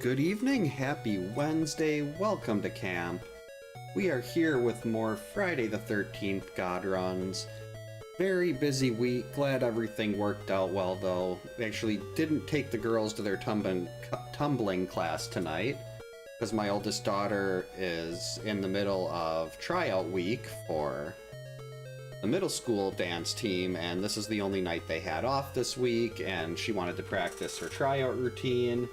good evening, happy Wednesday, welcome to camp. We are here with more Friday the 13th God Runs. Very busy week, glad everything worked out well though. We actually didn't take the girls to their tumbling class tonight, because my oldest daughter is in the middle of tryout week for the middle school dance team, and this is the only night they had off this week, and she wanted to practice her tryout routine.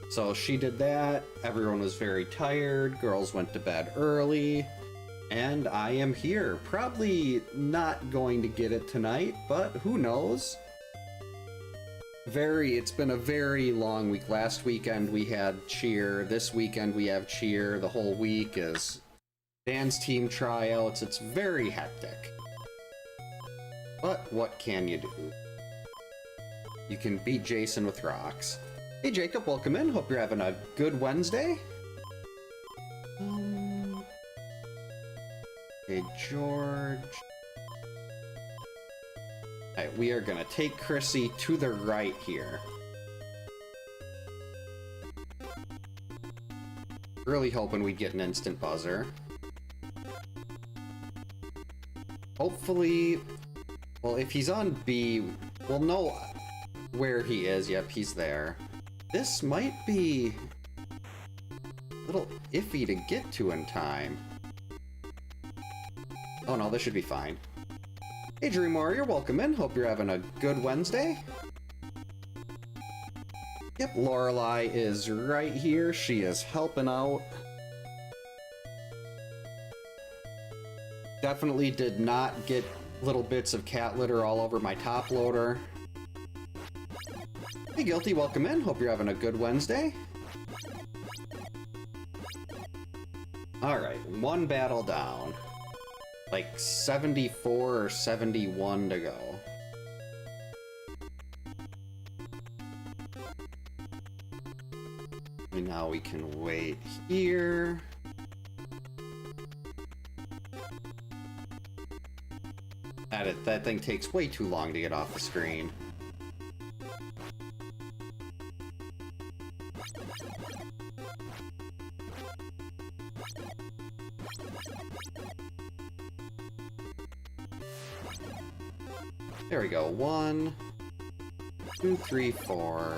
So she did that, everyone was very tired, girls went to bed early, and I am here. Probably not going to get it tonight, but who knows? It's been a very long week. Last weekend we had cheer, this weekend we have cheer, the whole week is dance team tryouts. It's very hectic. But what can you do? You can beat Jason with rocks. Hey Jacob, welcome in. Hope you're having a good Wednesday. Hey George. Alright, we are gonna take Chrissy to the right here. Really hoping we'd get an instant buzzer. Hopefully, well, if he's on B, we'll know where he is. Yep, he's there. This might be a little iffy to get to in time. Oh no, this should be fine. Hey Dream Warrior, welcome in. Hope you're having a good Wednesday. Yep, Lorelei is right here. She is helping out. Definitely did not get little bits of cat litter all over my top loader. Hey Guilty, welcome in. Hope you're having a good Wednesday. Alright, one battle down. Like 74 or 71 to go. And now we can wait here. That thing takes way too long to get off the screen. There we go. 1, 2, 3, 4.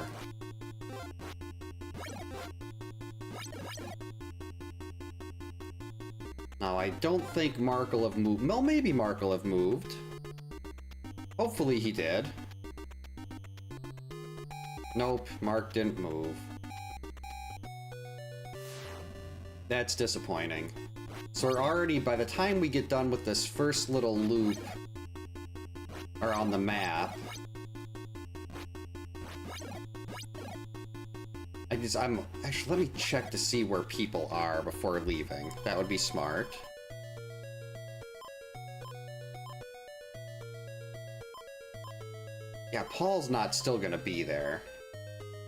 Now, I don't think Mark will have moved. Well, maybe Mark will have moved. Hopefully he did. Nope, Mark didn't move. That's disappointing. So we're already, by the time we get done with this first little loop around the map, actually, let me check to see where people are before leaving. That would be smart. Yeah, Paul's not still gonna be there.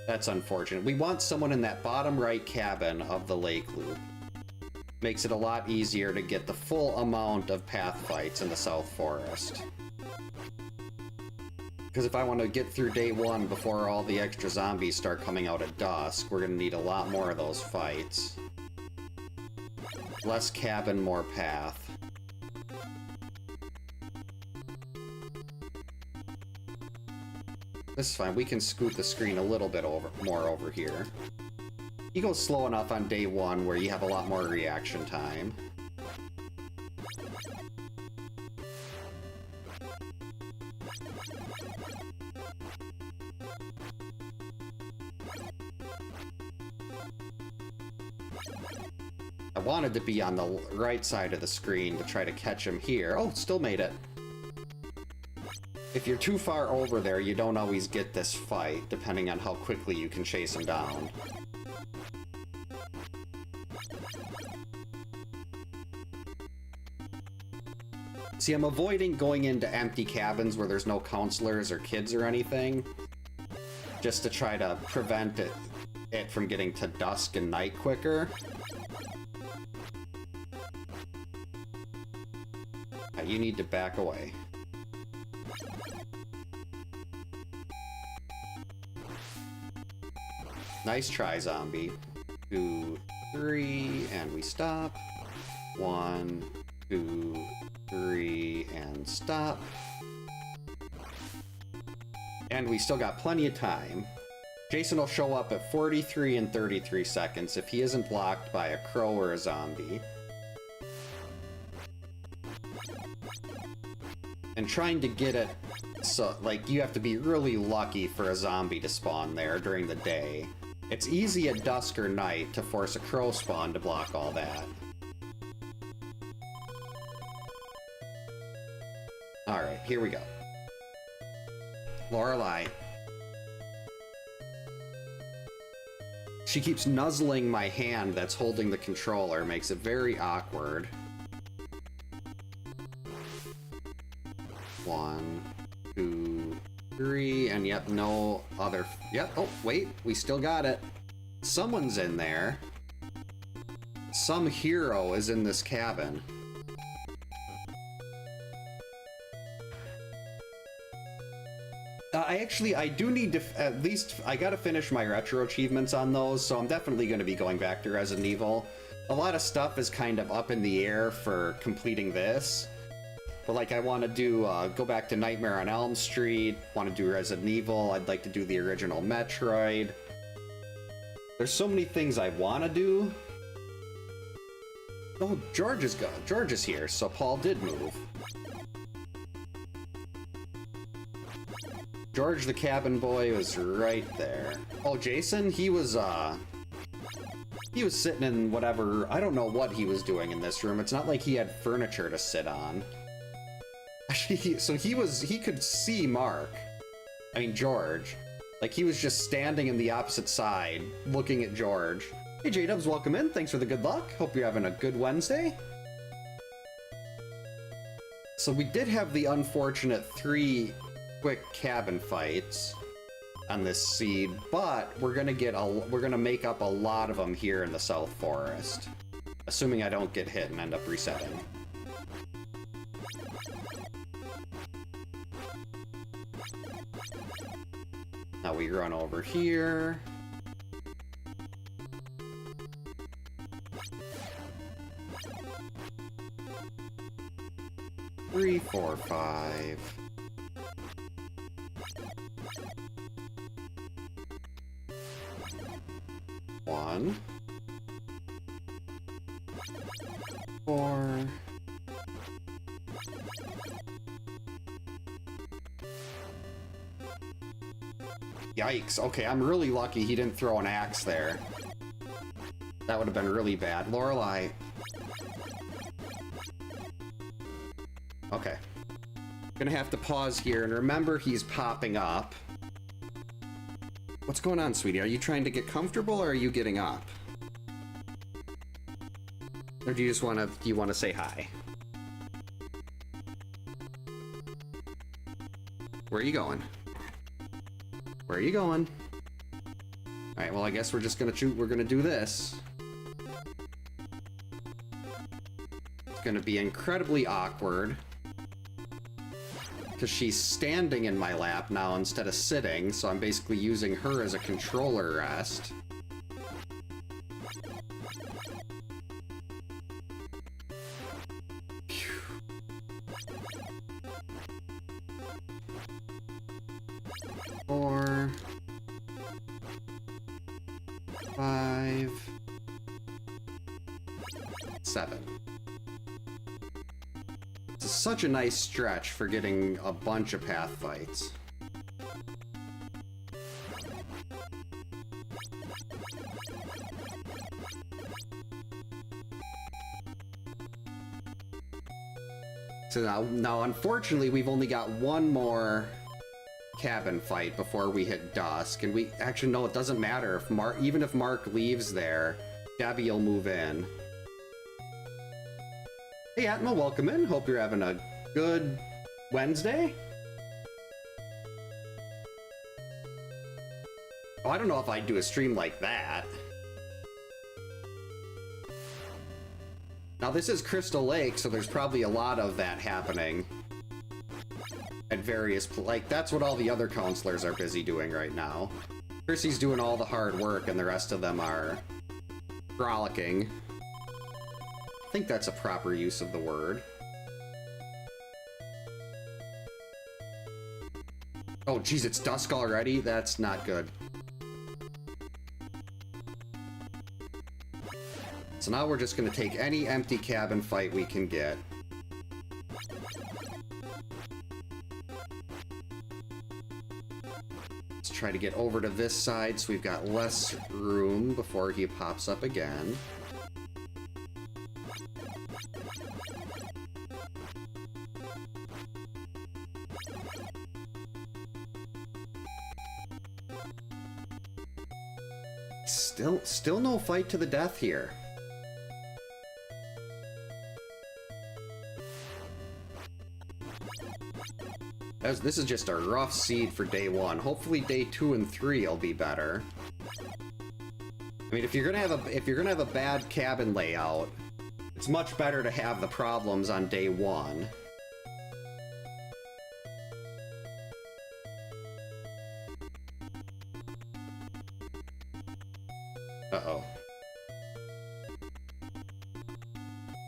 That's unfortunate. We want someone in that bottom right cabin of the lake loop. Makes it a lot easier to get the full amount of path fights in the South Forest. Because if I want to get through day one before all the extra zombies start coming out at dusk, we're gonna need a lot more of those fights. Less cabin, more path. This is fine. We can scoot the screen a little bit more over here. You go slow enough on day one where you have a lot more reaction time. I wanted to be on the right side of the screen to try to catch him here. Oh, still made it. If you're too far over there, you don't always get this fight, depending on how quickly you can chase him down. See, I'm avoiding going into empty cabins where there's no counselors or kids or anything, just to try to prevent it from getting to dusk and night quicker. You need to back away. Nice try, zombie. 2, 3, and we stop. 1, 2, 3, and stop. And we still got plenty of time. Jason will show up at 43 and 33 seconds if he isn't blocked by a crow or a zombie. And trying to get it so, like, you have to be really lucky for a zombie to spawn there during the day. It's easy at dusk or night to force a crow spawn to block all that. Alright, here we go. Lorelei. She keeps nuzzling my hand that's holding the controller, makes it very awkward. 1, 2, 3, and yep, no other... Yep, oh, wait, we still got it. Someone's in there. Some hero is in this cabin. I do need to, at least, I gotta finish my retro achievements on those, so I'm definitely going to be going back to Resident Evil. A lot of stuff is kind of up in the air for completing this. But like, I want to do, go back to Nightmare on Elm Street, want to do Resident Evil, I'd like to do the original Metroid. There's so many things I want to do. Oh, George is here, so Paul did move. George the cabin boy was right there. Oh, Jason, he was sitting in whatever, I don't know what he was doing in this room. It's not like he had furniture to sit on. Actually, so he could see George. Like, he was just standing in the opposite side, looking at George. Hey, J-Dubs, welcome in. Thanks for the good luck. Hope you're having a good Wednesday. So we did have the unfortunate 3 quick cabin fights on this seed, but we're gonna make up a lot of them here in the South Forest, assuming I don't get hit and end up resetting. Now we run over here. Three, 4, 5. One. 4. Yikes. Okay, I'm really lucky he didn't throw an axe there. That would have been really bad. Lorelei. Okay. Gonna have to pause here, and remember he's popping up. What's going on, sweetie? Are you trying to get comfortable, or are you getting up? Or do you just want to, say hi? Where are you going? Where are you going? Alright, well, I guess we're just gonna do this. It's gonna be incredibly awkward, because she's standing in my lap now instead of sitting, so I'm basically using her as a controller rest. Phew. 4, 5, 7. It's such a nice stretch for getting a bunch of path fights. So now unfortunately, we've only got one more cabin fight before we hit dusk, and we actually, no, it doesn't matter if even if Mark leaves there, Gabby will move in. Hey Atma, welcome in. Hope you're having a good Wednesday. Oh, I don't know if I'd do a stream like that. Now this is Crystal Lake, so there's probably a lot of that happening at various, like, that's what all the other counselors are busy doing right now. Chrissy's doing all the hard work and the rest of them are frolicking. I think that's a proper use of the word. Oh geez, it's dusk already? That's not good. So now we're just gonna take any empty cabin fight we can get. Let's try to get over to this side so we've got less room before he pops up again. Still no fight to the death here. This is just a rough seed for day 1. Hopefully day 2 and 3 will be better. I mean, if you're gonna have a bad cabin layout, it's much better to have the problems on day 1. Uh-oh.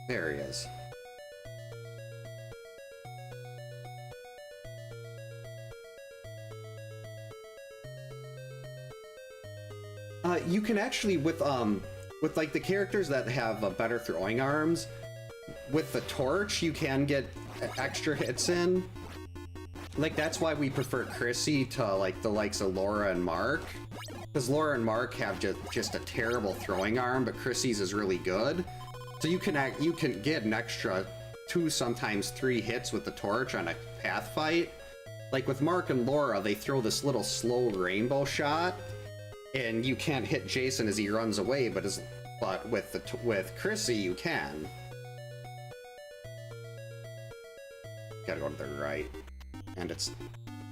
There he is. You can actually, with like the characters that have better throwing arms, with the torch, you can get extra hits in. Like, that's why we prefer Chrissy to, like, the likes of Laura and Mark. Because Laura and Mark have just a terrible throwing arm, but Chrissy's is really good. So you can get an extra 2, sometimes 3 hits with the torch on a path fight. Like with Mark and Laura, they throw this little slow rainbow shot, and you can't hit Jason as he runs away, but with Chrissy you can. Gotta go to the right. And it's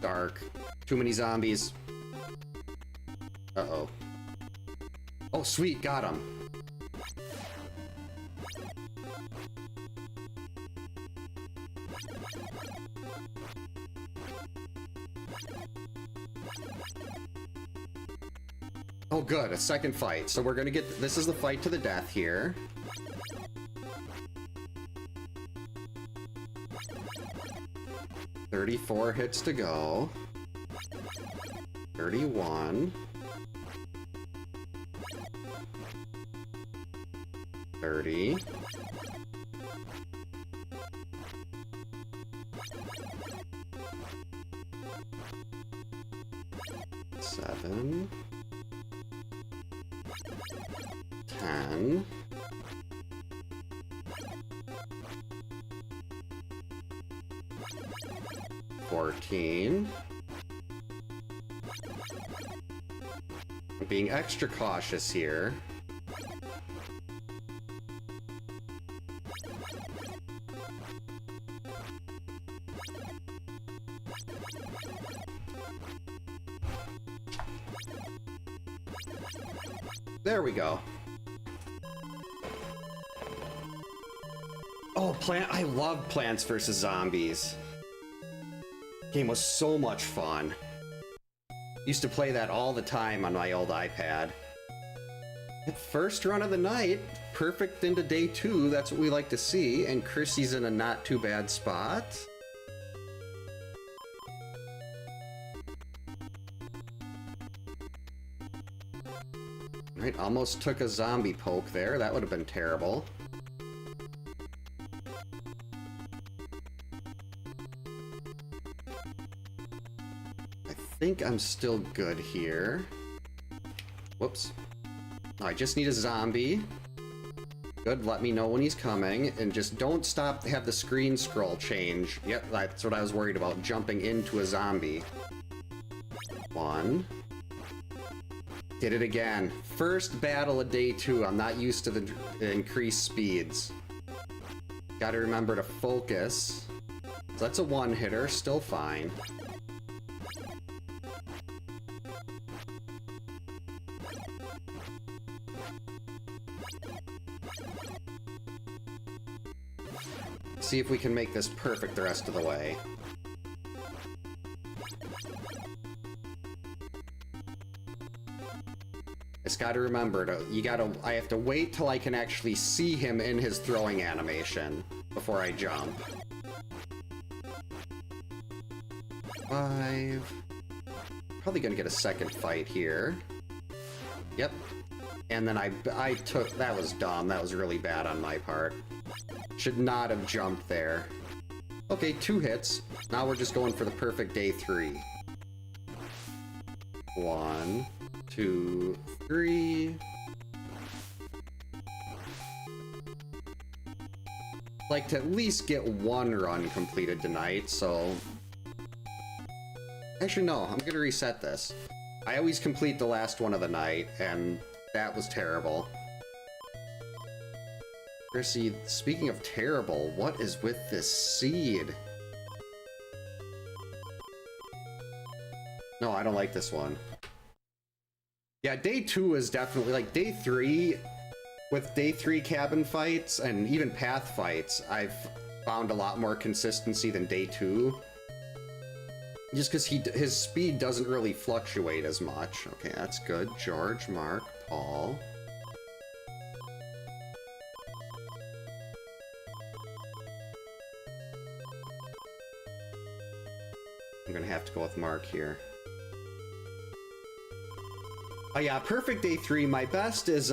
dark. Too many zombies. Uh-oh. Oh, sweet, got him. Oh, good, a second fight. So we're gonna get... This is the fight to the death here. "34 hits to go. 31. 30. 7. 10. 14. I'm being extra cautious here. There we go. Oh, I love Plants vs. Zombies. Game was so much fun. Used to play that all the time on my old iPad. First run of the night, perfect into day 2, that's what we like to see, and Chrissy's in a not too bad spot. Right, almost took a zombie poke there, that would have been terrible. I think I'm still good here. Whoops. I just need a zombie. Good, let me know when he's coming, and just don't stop to have the screen scroll change. Yep, that's what I was worried about, jumping into a zombie. 1. Did it again. First battle of day 2. I'm not used to the increased speeds. Gotta remember to focus. So that's a one-hitter, still fine. See if we can make this perfect the rest of the way. just gotta remember I have to wait till I can actually see him in his throwing animation before I jump. 5. Probably gonna get a second fight here. Yep. And then I took, that was dumb. That was really bad on my part. Should not have jumped there. Okay, 2 hits. Now we're just going for the perfect day 3. 1, 2, 3. Like to at least get 1 run completed tonight, so... Actually, no, I'm gonna reset this. I always complete the last one of the night, and that was terrible. Chrissy, speaking of terrible, what is with this seed? No, I don't like this one. Yeah, day 2 is definitely, like, day 3, with day 3 cabin fights, and even path fights, I've found a lot more consistency than day 2. Just because his speed doesn't really fluctuate as much. Okay, that's good. George, Mark, Paul. I'm gonna have to go with Mark here. Oh yeah, perfect day 3. My best is,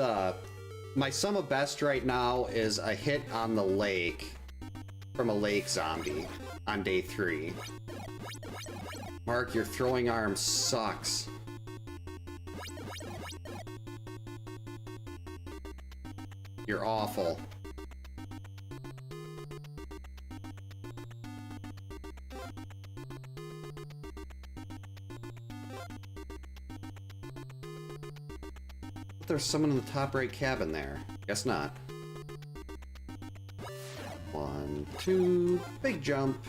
my sum of best right now is a hit on the lake from a lake zombie on day 3. Mark, your throwing arm sucks. You're awful. There's someone in the top right cabin there. Guess not. 1, 2, big jump.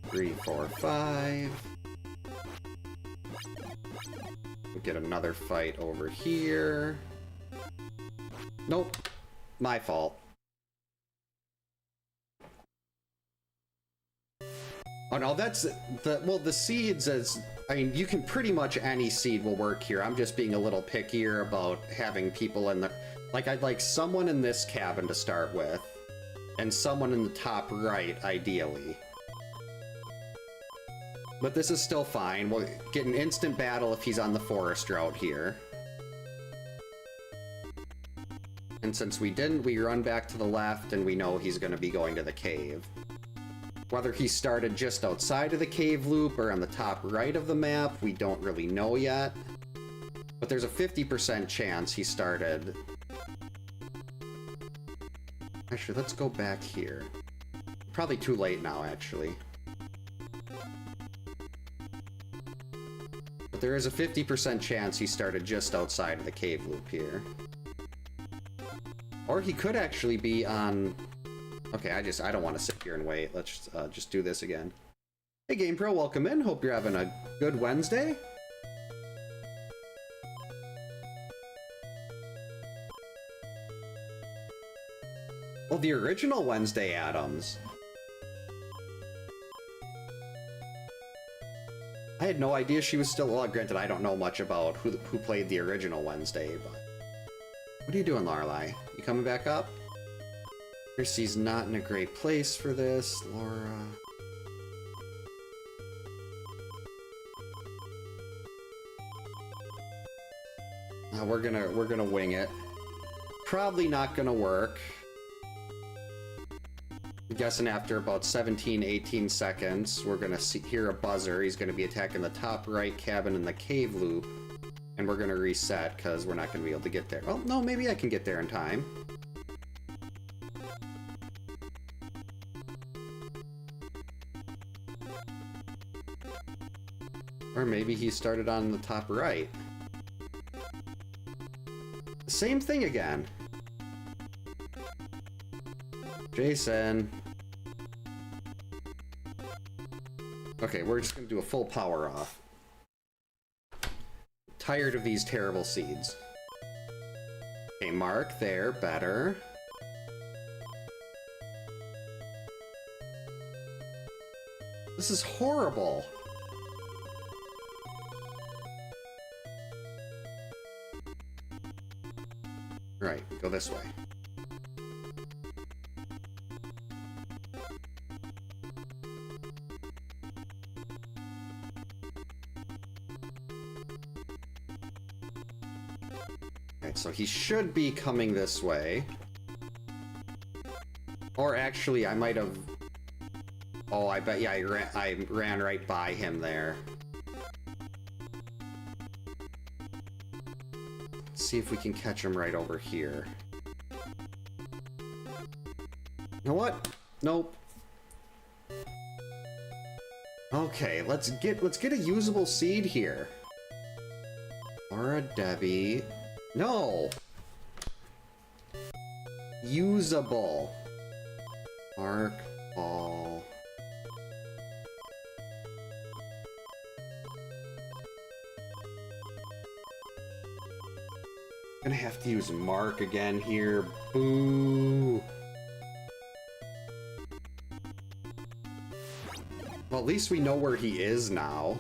3, 4, 5. We'll get another fight over here. Nope. My fault. Oh no, that's the seeds is, I mean, you can pretty much any seed will work here. I'm just being a little pickier about having people in the, like, I'd like someone in this cabin to start with, and someone in the top right, ideally. But this is still fine. We'll get an instant battle if he's on the forest route here. And since we didn't, we run back to the left, and we know he's going to be going to the cave. Whether he started just outside of the cave loop or on the top right of the map, we don't really know yet. But there's a 50% chance he started... Actually, let's go back here. Probably too late now, actually. But there is a 50% chance he started just outside of the cave loop here. Or he could actually be on... Okay, I don't want to sit here and wait. Let's just do this again. Hey GamePro, welcome in. Hope you're having a good Wednesday. Oh, the original Wednesday Addams. I had no idea she was still... Well, granted, I don't know much about who played the original Wednesday, but... What are you doing, Lorelai? You coming back up? Chrissy's not in a great place for this. Laura... We're gonna wing it. Probably not gonna work. I'm guessing after about 17, 18 seconds, we're gonna hear a buzzer. He's gonna be attacking the top right cabin in the cave loop. And we're gonna reset, because we're not gonna be able to get there. Oh, no, maybe I can get there in time. Or maybe he started on the top right. Same thing again. Jason. Okay, we're just gonna do a full power off. Tired of these terrible seeds. Okay, Mark there, better. This is horrible. Right, go this way. Right, so he should be coming this way. Or actually, I might have... Oh, I bet, yeah, I ran right by him there. Let's see if we can catch him right over here. You know what? Nope. Okay, let's get a usable seed here. Or a Debbie. No! Usable. Mark, ball. Gonna have to use Mark again here. Boo! Well, at least we know where he is now.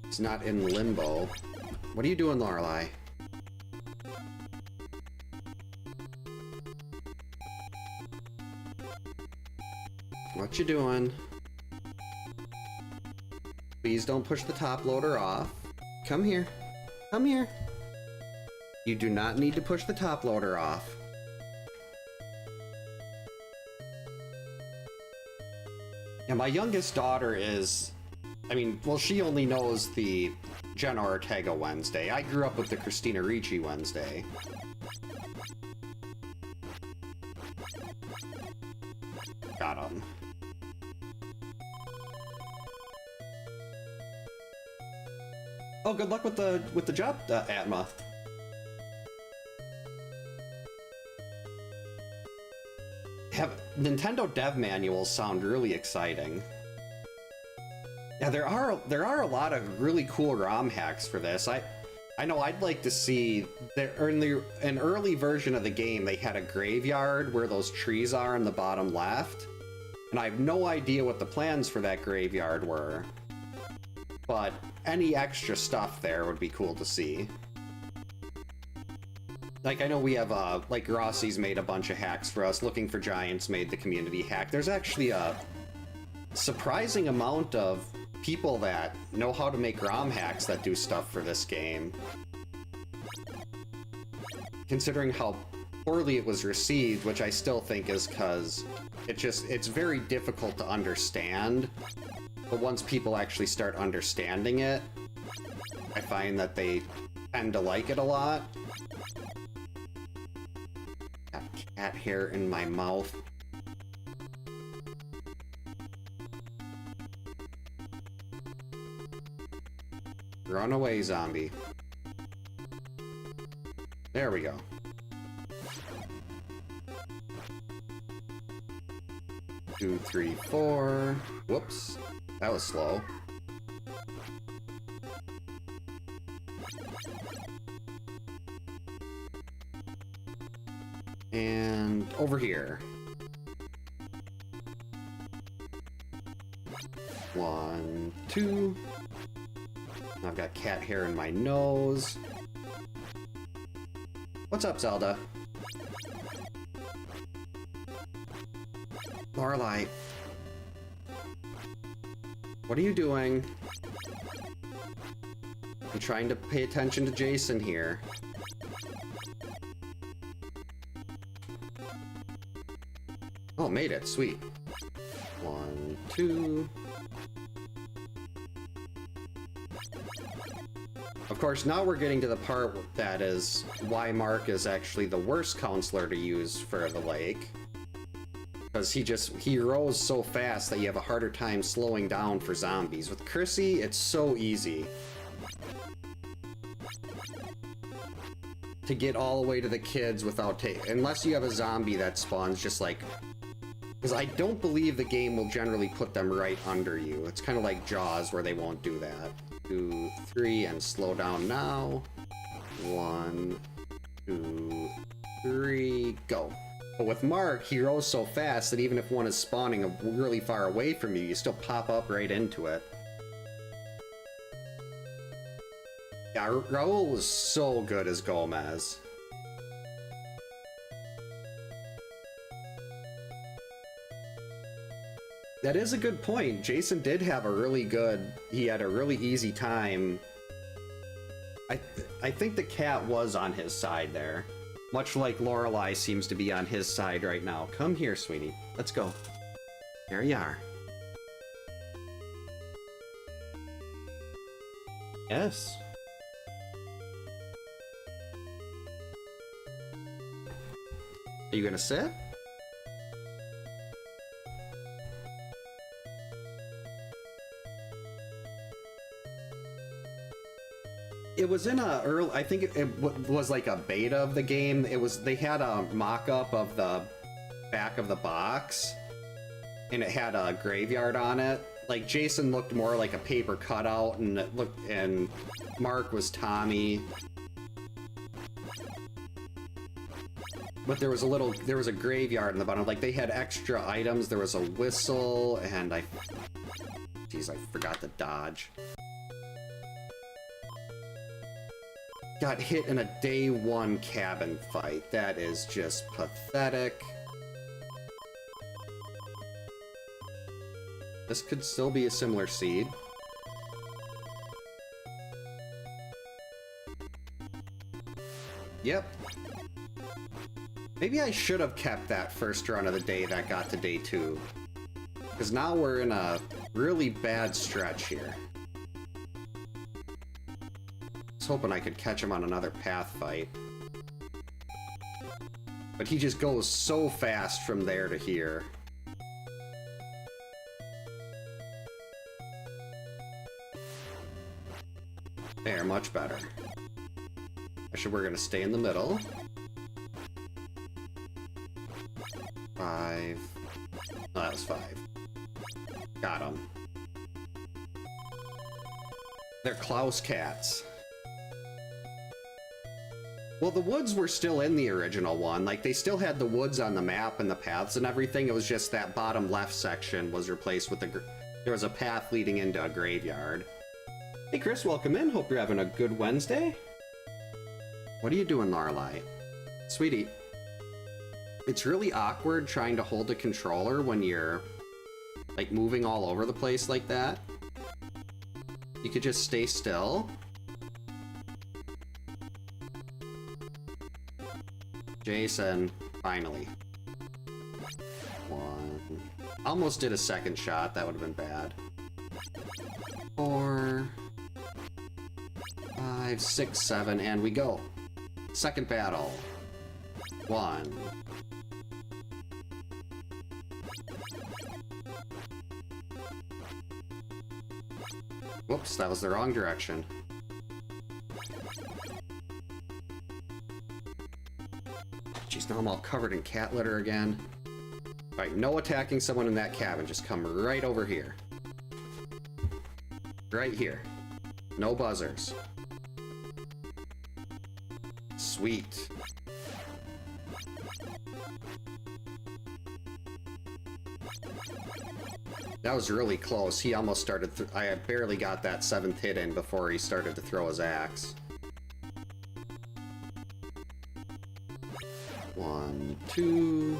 He's not in limbo. What are you doing, Lorelei? What you doing? Please don't push the top loader off. Come here. Come here. You do not need to push the top loader off. And my youngest daughter is... I mean, well, she only knows the Jenna Ortega Wednesday. I grew up with the Christina Ricci Wednesday. Got him. Oh, good luck with the job, Atma. Nintendo dev manuals sound really exciting. Yeah, there are a lot of really cool ROM hacks for this. I know I'd like to see an early version of the game. They had a graveyard where those trees are in the bottom left, and I have no idea what the plans for that graveyard were. But any extra stuff there would be cool to see. Like, I know we have, like, Rossi's made a bunch of hacks for us. Looking for Giants made the community hack. There's actually a surprising amount of people that know how to make ROM hacks that do stuff for this game. Considering how poorly it was received, which I still think is because it's very difficult to understand. But once people actually start understanding it, I find that they tend to like it a lot. Got cat hair in my mouth. Run away, zombie. There we go. Two, three, four. Whoops. That was slow. And over here. 1, 2. I've got cat hair in my nose. What's up, Zelda? Lorelei. What are you doing? I'm trying to pay attention to Jason here. Oh, made it. Sweet. 1, 2. Of course, now we're getting to the part that is why Mark is actually the worst counselor to use for the lake. Because he rows so fast that you have a harder time slowing down for zombies. With Chrissy, it's so easy to get all the way to the kids without unless you have a zombie that spawns just like... Because I don't believe the game will generally put them right under you. It's kind of like Jaws where they won't do that. 2, 3, and slow down now. 1, 2, 3, go. But with Mark, he rows so fast that even if one is spawning really far away from you, you still pop up right into it. Yeah, Raul was so good as Gomez. That is a good point. Jason did have a really good... He had a really easy time. I think the cat was on his side there. Much like Lorelei seems to be on his side right now. Come here, sweetie. Let's go. There you are. Yes. Are you gonna sit? It was in a early, I think it was like a beta of the game. They had a mock-up of the back of the box, and it had a graveyard on it. Like Jason looked more like a paper cutout, and Mark was Tommy. But there was a graveyard in the bottom. Like they had extra items. There was a whistle, and geez, I forgot to dodge. Got hit in a day one cabin fight. That is just pathetic. This could still be a similar seed. Yep. Maybe I should have kept that first run of the day that got to day 2. Because now we're in a really bad stretch here. I was hoping I could catch him on another path fight. But he just goes so fast from there to here. There, much better. Actually, we're gonna stay in the middle. 5. Oh, that was 5. Got him. They're Klaus cats. Well, the woods were still in the original one. Like, they still had the woods on the map and the paths and everything. It was just that bottom left section was replaced with there was a path leading into a graveyard. Hey, Chris, welcome in. Hope you're having a good Wednesday. What are you doing, Lorelei? Sweetie, it's really awkward trying to hold a controller when you're, like, moving all over the place like that. You could just stay still. Jason, finally. 1. Almost did a second shot. That would have been bad. 4, 5, 6, 7, and we go. Second battle. 1. Whoops, that was the wrong direction. Jeez, now I'm all covered in cat litter again. Alright, no attacking someone in that cabin. Just come right over here. Right here. No buzzers. Sweet. That was really close. He almost started... I barely got that 7th hit in before he started to throw his axe. 1, 2...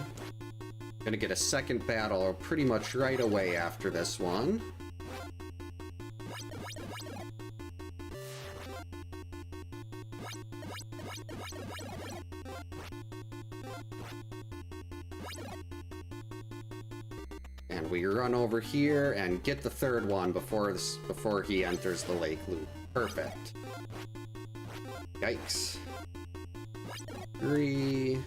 Gonna get a second battle pretty much right away after this one. And we run over here and get the third one before he enters the lake loop. Perfect. Yikes. 3.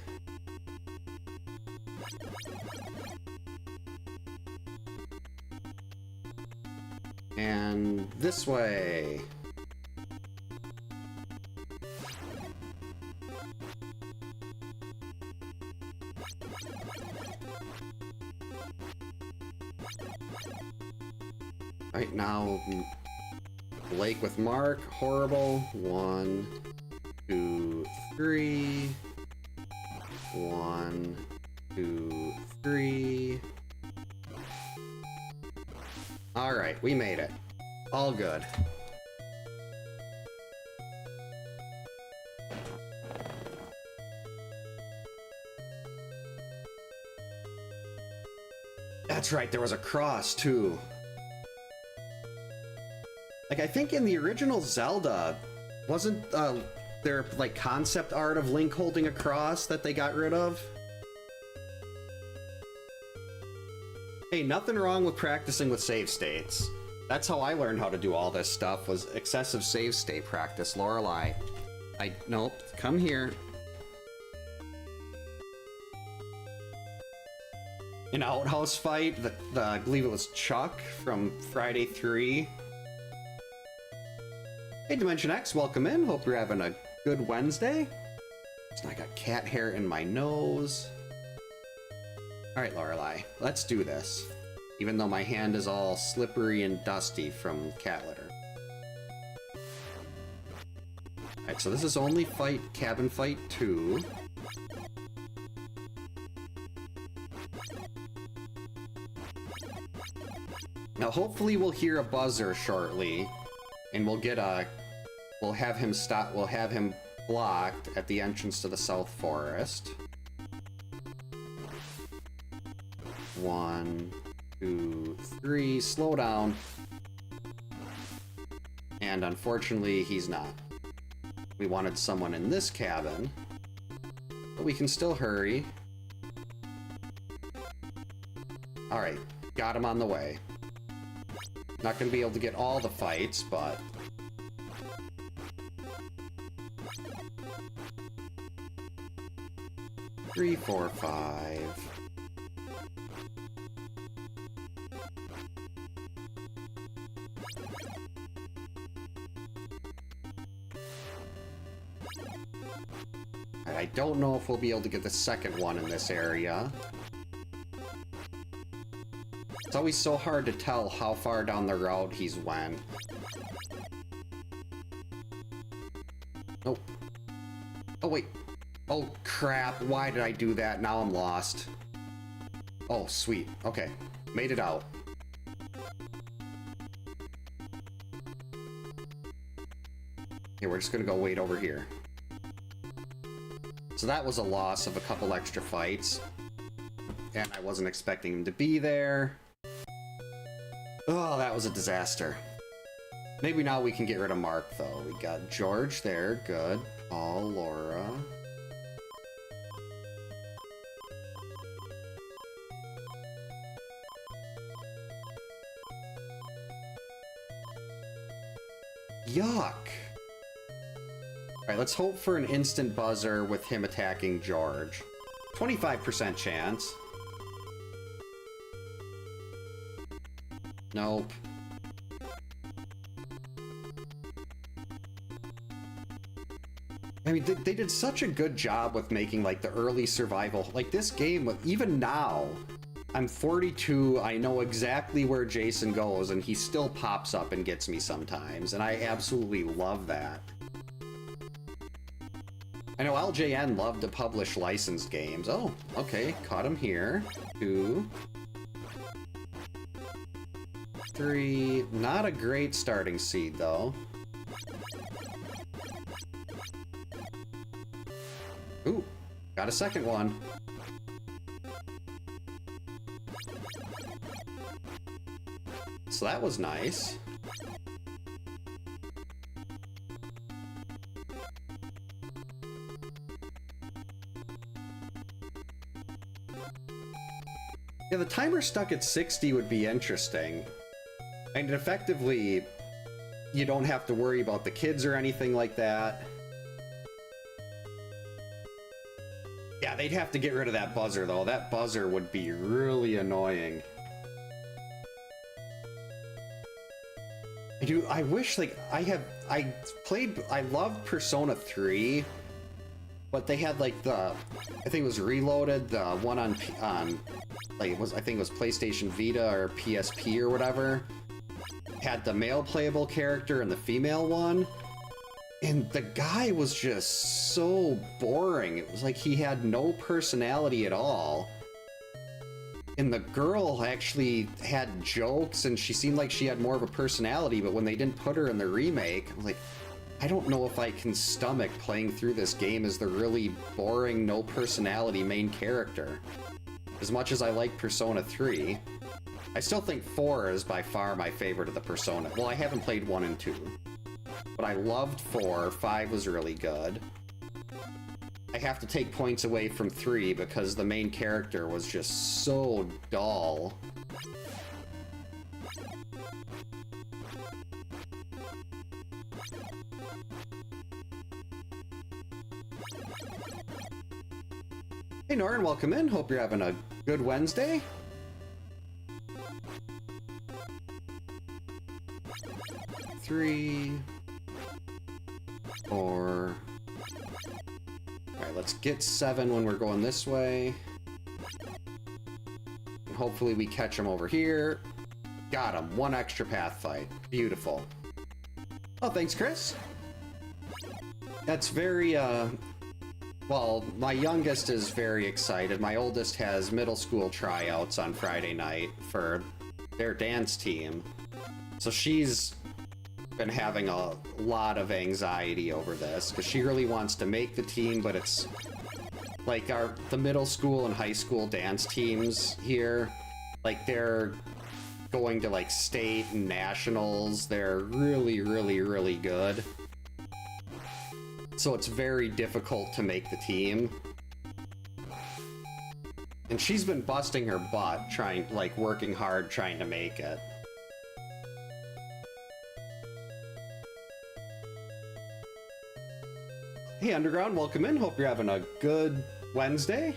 And this way. Right now, Lake with Mark, horrible. 1, 2, 3. 1, 2, 3. Alright, we made it. All good. that's right, there was a cross too. Like, I think in the original Zelda, wasn't there like concept art of Link holding a cross that they got rid of? Hey, nothing wrong with practicing with save states. That's how I learned how to do all this stuff, was excessive save state practice, Lorelei. Nope, come here. An outhouse fight, I believe it was Chuck from Friday 3. Hey, Dimension X, welcome in. Hope you're having a good Wednesday. I got cat hair in my nose. Alright, Lorelei, let's do this. Even though my hand is all slippery and dusty from cat litter. Alright, so this is only cabin fight 2. Now hopefully we'll hear a buzzer shortly, and we'll have him stop, we'll have him blocked at the entrance to the South Forest. 1, 2, 3, slow down. And unfortunately, he's not. We wanted someone in this cabin, but we can still hurry. Alright, got him on the way. Not gonna be able to get all the fights, but... Three, 4, 5... I don't know if we'll be able to get the second one in this area. It's always so hard to tell how far down the road he's went. Nope. Oh, wait. Oh, crap. Why did I do that? Now I'm lost. Oh, sweet. Okay. Made it out. Okay, we're just gonna go wait over here. So that was a loss of a couple extra fights. And I wasn't expecting him to be there. Oh, that was a disaster. Maybe now we can get rid of Mark, though. We got George there, good. Paul, Laura. Yuck! Alright, let's hope for an instant buzzer with him attacking George. 25% chance. Nope. I mean, they did such a good job with making, like, the early survival. Like, this game, even now, I'm 42, I know exactly where Jason goes, and he still pops up and gets me sometimes, and I absolutely love that. I know LJN loved to publish licensed games. Oh, okay, caught him here. 2, 3, not a great starting seed, though. Ooh, got a second one. So that was nice. Yeah, the timer stuck at 60 would be interesting. And effectively, you don't have to worry about the kids or anything like that. Yeah, they'd have to get rid of that buzzer, though. That buzzer would be really annoying. I wish, like, I loved Persona 3, but they had, like, I think it was Reloaded, the one on like, I think it was PlayStation Vita or PSP or whatever, had the male playable character and the female one, and the guy was just so boring. It was like he had no personality at all. And the girl actually had jokes, and she seemed like she had more of a personality, but when they didn't put her in the remake, I was like, I don't know if I can stomach playing through this game as the really boring, no personality main character. As much as I like Persona 3. I still think 4 is by far my favorite of the Persona. Well, I haven't played 1 and 2, but I loved 4. 5 was really good. I have to take points away from 3 because the main character was just so dull. Hey Norrin, welcome in. Hope you're having a good Wednesday. Three, 4. Alright, let's get 7 when we're going this way. And hopefully we catch him over here. Got him. 1 extra path fight. Beautiful. Oh, thanks, Chris. That's very, well, my youngest is very excited. My oldest has middle school tryouts on Friday night for their dance team. So she's been having a lot of anxiety over this because she really wants to make the team, but it's like the middle school and high school dance teams here, like they're going to like state and nationals. They're really, really, really good. So it's very difficult to make the team. And she's been busting her butt trying, like working hard trying to make it. Hey Underground, welcome in. Hope you're having a good Wednesday.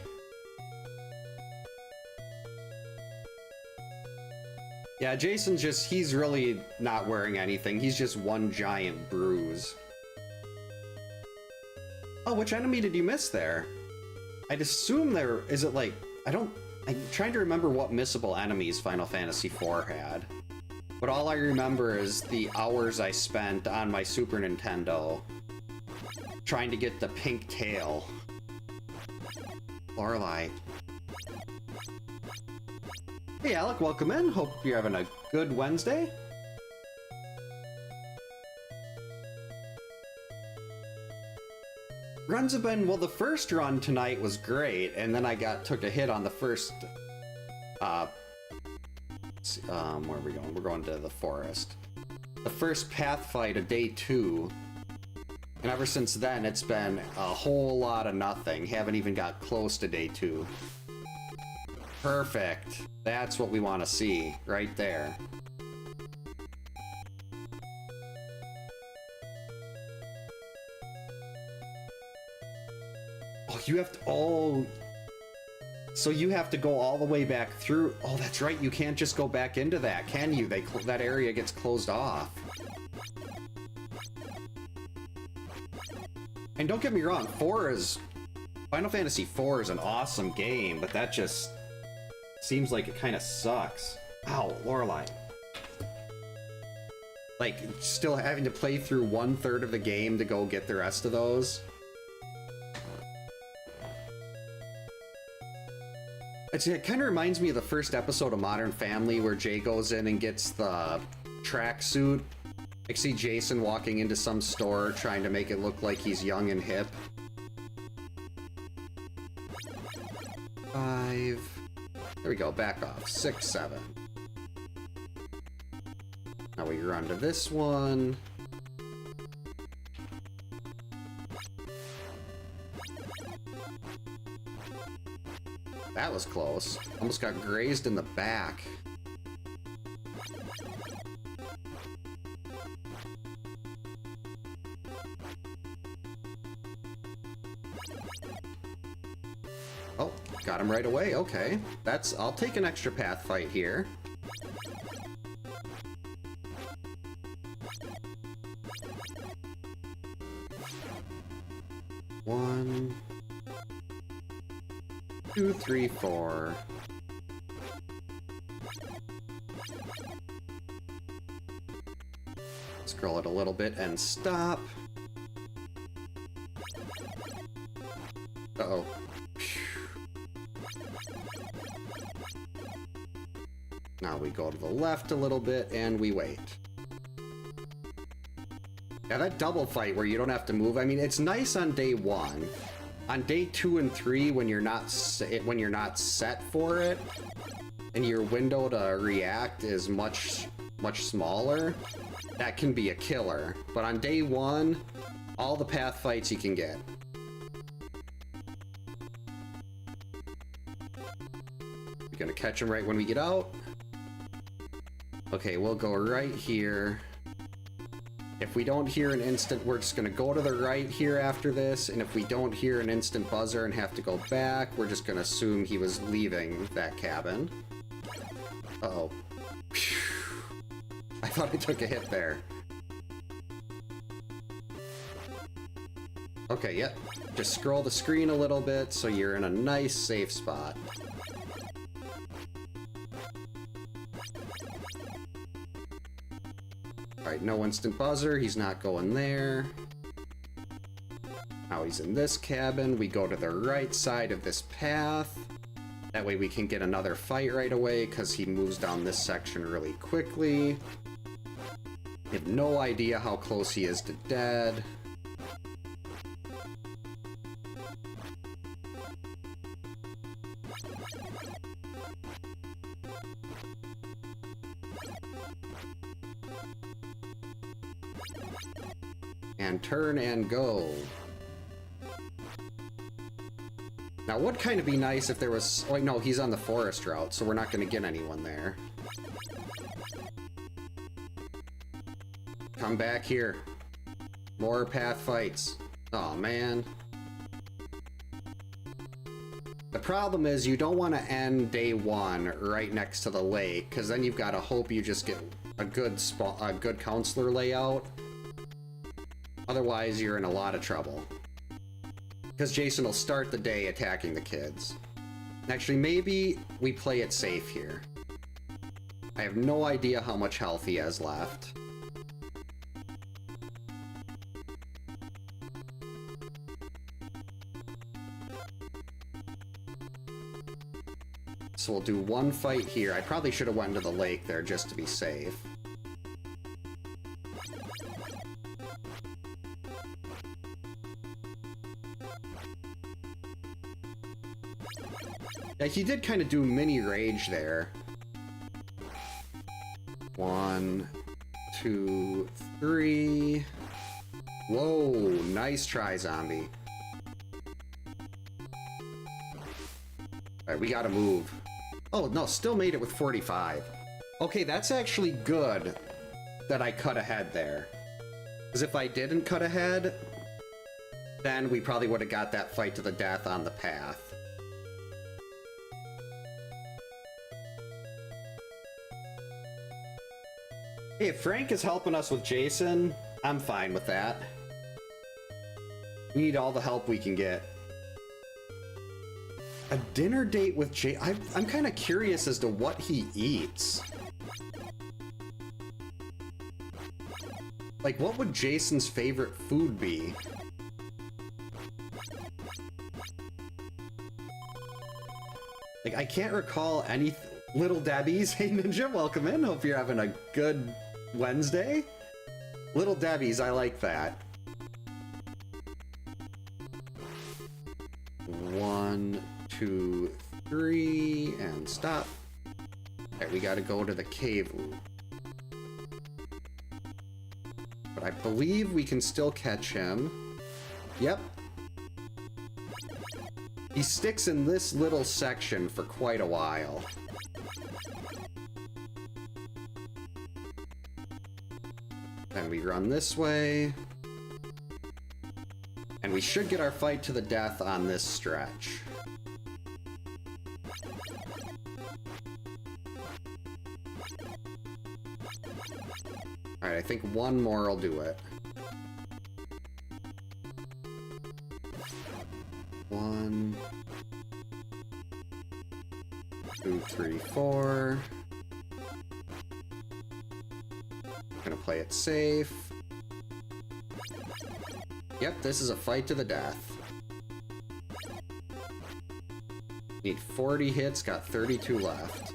Yeah, Jason's just, he's really not wearing anything. He's just one giant bruise. Oh, which enemy did you miss there? I'd assume there, is it like, I'm trying to remember what missable enemies Final Fantasy IV had. But all I remember is the hours I spent on my Super Nintendo trying to get the pink tail. Lorelei. Hey Alec, welcome in. Hope you're having a good Wednesday. Runs have been, well, the first run tonight was great, and then I took a hit on the first, where are we going? We're going to the forest. The first path fight of day 2. And ever since then, it's been a whole lot of nothing. Haven't even got close to day 2. Perfect. That's what we want to see, right there. Oh, you have to... Oh... So you have to go all the way back through... Oh, that's right. You can't just go back into that, can you? That area gets closed off. And don't get me wrong, Final Fantasy IV is an awesome game, but that just seems like it kind of sucks. Ow, Lorelei. Like, still having to play through 1/3 of the game to go get the rest of those. It kind of reminds me of the first episode of Modern Family where Jay goes in and gets the tracksuit. I see Jason walking into some store trying to make it look like he's young and hip. 5. There we go, back off. 6, 7. Now we run to this one. That was close. Almost got grazed in the back. Oh, got him right away. Okay. I'll take an extra path fight here. One, 2, 3, 4. Scroll it a little bit and stop. Uh-oh. Now we go to the left a little bit and we wait. Yeah, that double fight where you don't have to move, I mean, it's nice on day 1. On day 2 and 3, when you're not set for it, and your window to react is much smaller, that can be a killer. But on day one, all the path fights you can get. We're gonna catch him right when we get out. Okay, we'll go right here. If we don't hear an instant, we're just gonna go to the right here after this, and if we don't hear an instant buzzer and have to go back, we're just gonna assume he was leaving that cabin. Uh-oh. I thought I took a hit there. Okay, yep. Just scroll the screen a little bit so you're in a nice, safe spot. Alright, no instant buzzer. He's not going there. Now he's in this cabin. We go to the right side of this path. That way we can get another fight right away because he moves down this section really quickly. You have no idea how close he is to dead. And turn and go. Now, would kind of be nice if there was... Oh, no, he's on the forest route, so we're not going to get anyone there. Come back here. More path fights. Oh man. The problem is you don't want to end day one right next to the lake, because then you've got to hope you just get a good counselor layout. Otherwise, you're in a lot of trouble. Because Jason will start the day attacking the kids. Actually, maybe we play it safe here. I have no idea how much health he has left. So we'll do one fight here. I probably should have went to the lake there just to be safe. Yeah, he did kind of do mini rage there. 1, 2, 3. Whoa, nice try, zombie. Alright, we gotta move. Oh, no, still made it with 45. Okay, that's actually good that I cut ahead there. Because if I didn't cut ahead, then we probably would have got that fight to the death on the path. Hey, if Frank is helping us with Jason, I'm fine with that. We need all the help we can get. A dinner date with Jason? I'm kind of curious as to what he eats. Like, what would Jason's favorite food be? Like, I can't recall any... Little Debbie's. Hey, Ninja, welcome in. Hope you're having a good Wednesday. Little Debbie's, I like that. 1, 2, 3, and stop. Alright, we gotta go to the cave loop. But I believe we can still catch him. Yep. He sticks in this little section for quite a while. Then we run this way. And we should get our fight to the death on this stretch. Alright, I think one more will do it. 1, 2, 3, 4. Gonna play it safe. Yep, this is a fight to the death. Need 40 hits, got 32 left.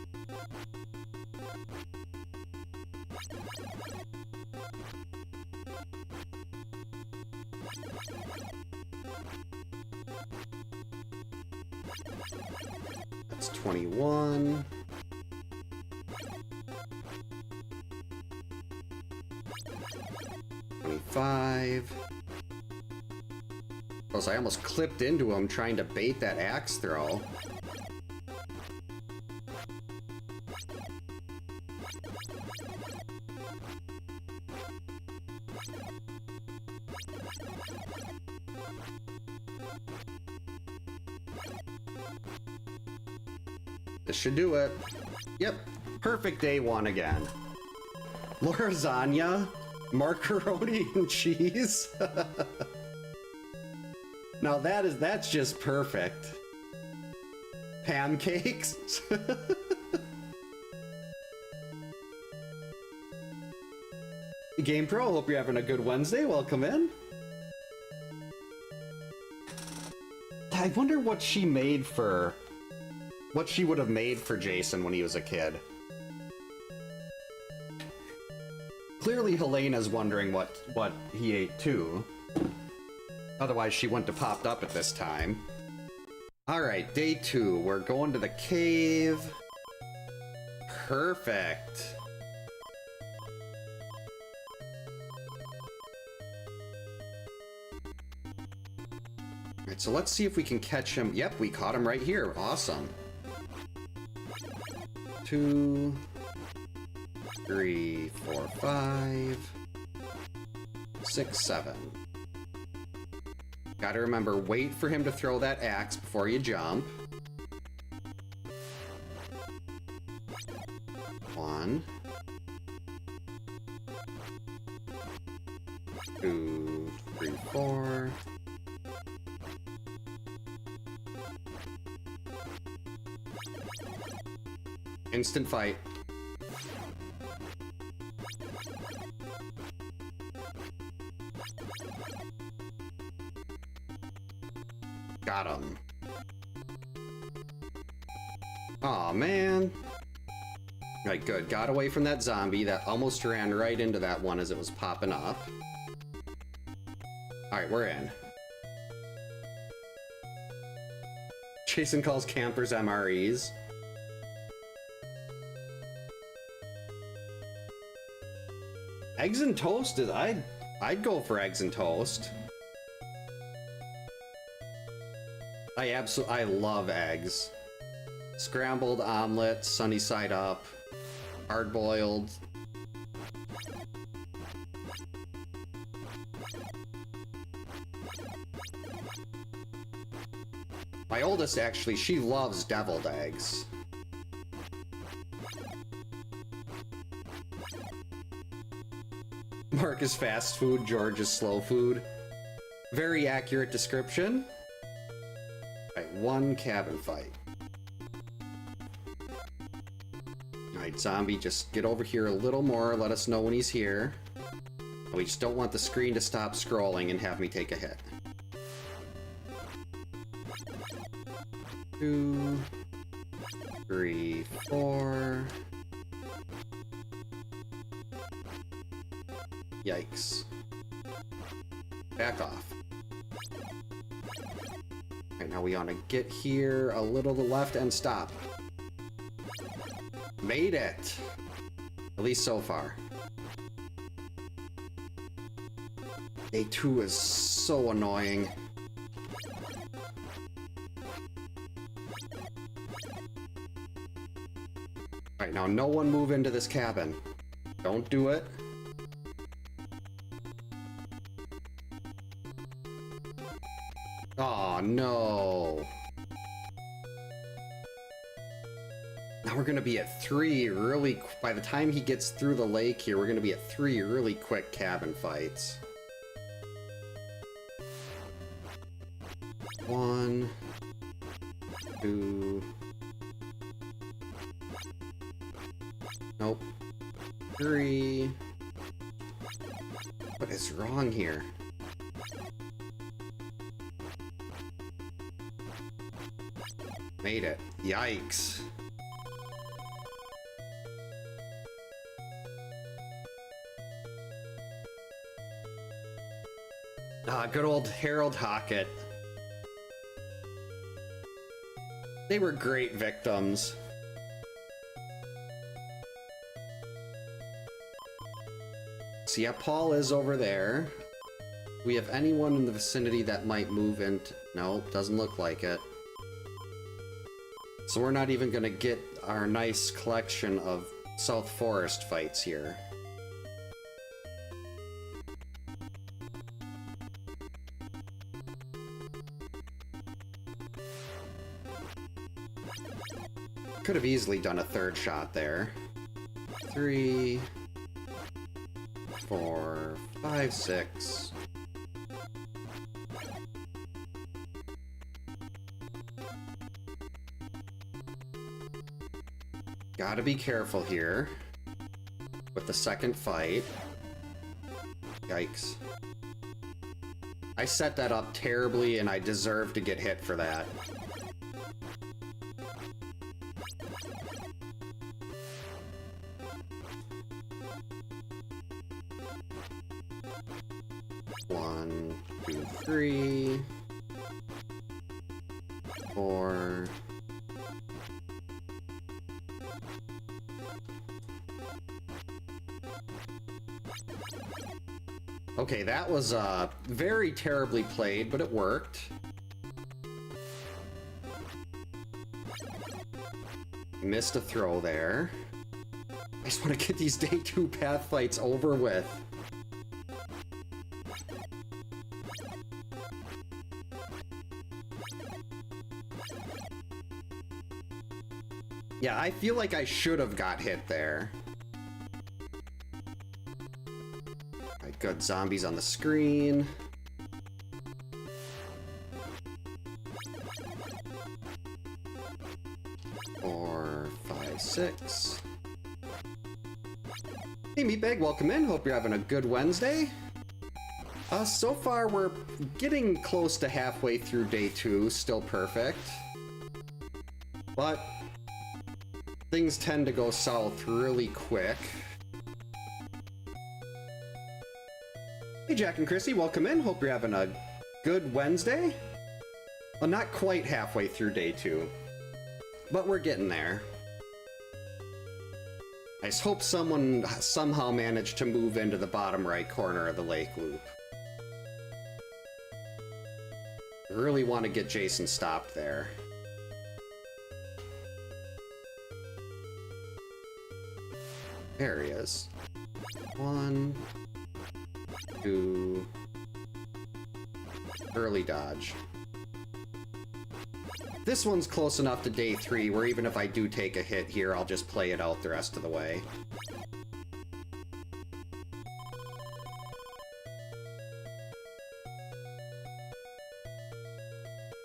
That's 21. 25. Oh, so I almost clipped into him trying to bait that axe throw. This should do it. Yep, perfect day one again. Lasagna, macaroni and cheese. Now that's just perfect. Pancakes. Game Pro, hope you're having a good Wednesday. Welcome in. I wonder what she would have made for Jason when he was a kid. Clearly Helena's wondering what he ate too. Otherwise she wouldn't have popped up at this time. Alright, day 2. We're going to the cave. Perfect. Alright, so let's see if we can catch him. Yep, we caught him right here. Awesome. 2, 3, 4, 5, 6, 7. Gotta remember, wait for him to throw that axe before you jump. 1, 2, 3, 4. Instant fight. Got him. Aw, man. Right, good. Got away from that zombie that almost ran right into that one as it was popping up. Alright, we're in. Jason calls campers MREs. Eggs and toast is I'd go for eggs and toast. I love eggs. Scrambled, omelet, sunny side up, hard boiled. My oldest actually, she loves deviled eggs. Mark is fast food, George is slow food. Very accurate description. Alright, 1 cabin fight. Alright, zombie, just get over here a little more, let us know when he's here. We just don't want the screen to stop scrolling and have me take a hit. 2, 3, 4. Yikes. Back off. Alright, now we want to get here a little to the left and stop. Made it! At least so far. Day 2 is so annoying. Alright, now no one move into this cabin. Don't do it. Aw, no. Now we're gonna be at 3 really, by the time he gets through the lake here, we're gonna be at 3 really quick cabin fights. 1, 2. Nope. 3. What is wrong here? Made it. Yikes. Ah, good old Harold Hockett. They were great victims. 6. Yeah, Paul is over there. We have anyone in the vicinity that might move into... No, doesn't look like it. So we're not even gonna get our nice collection of South Forest fights here. Could have easily done a third shot there. 3, 4, 5, 6. Gotta be careful here with the second fight. Yikes. I set that up terribly and I deserve to get hit for that. One, two, 3, 4. Okay, that was very terribly played, but it worked. Missed a throw there. I just want to get these day 2 path fights over with. Yeah, I feel like I should have got hit there. Alright, good. Zombies on the screen. Four, 5, 6. Hey, Meatbag, welcome in. Hope you're having a good Wednesday. So far, we're getting close to halfway through day 2. Still perfect. But things tend to go south really quick. Hey, Jack and Chrissy, welcome in. Hope you're having a good Wednesday. Well, not quite halfway through day 2, but we're getting there. I just hope someone somehow managed to move into the bottom right corner of the lake loop. I really want to get Jason stopped there. There he is. 1, 2. Early dodge. This one's close enough to day 3 where even if I do take a hit here, I'll just play it out the rest of the way.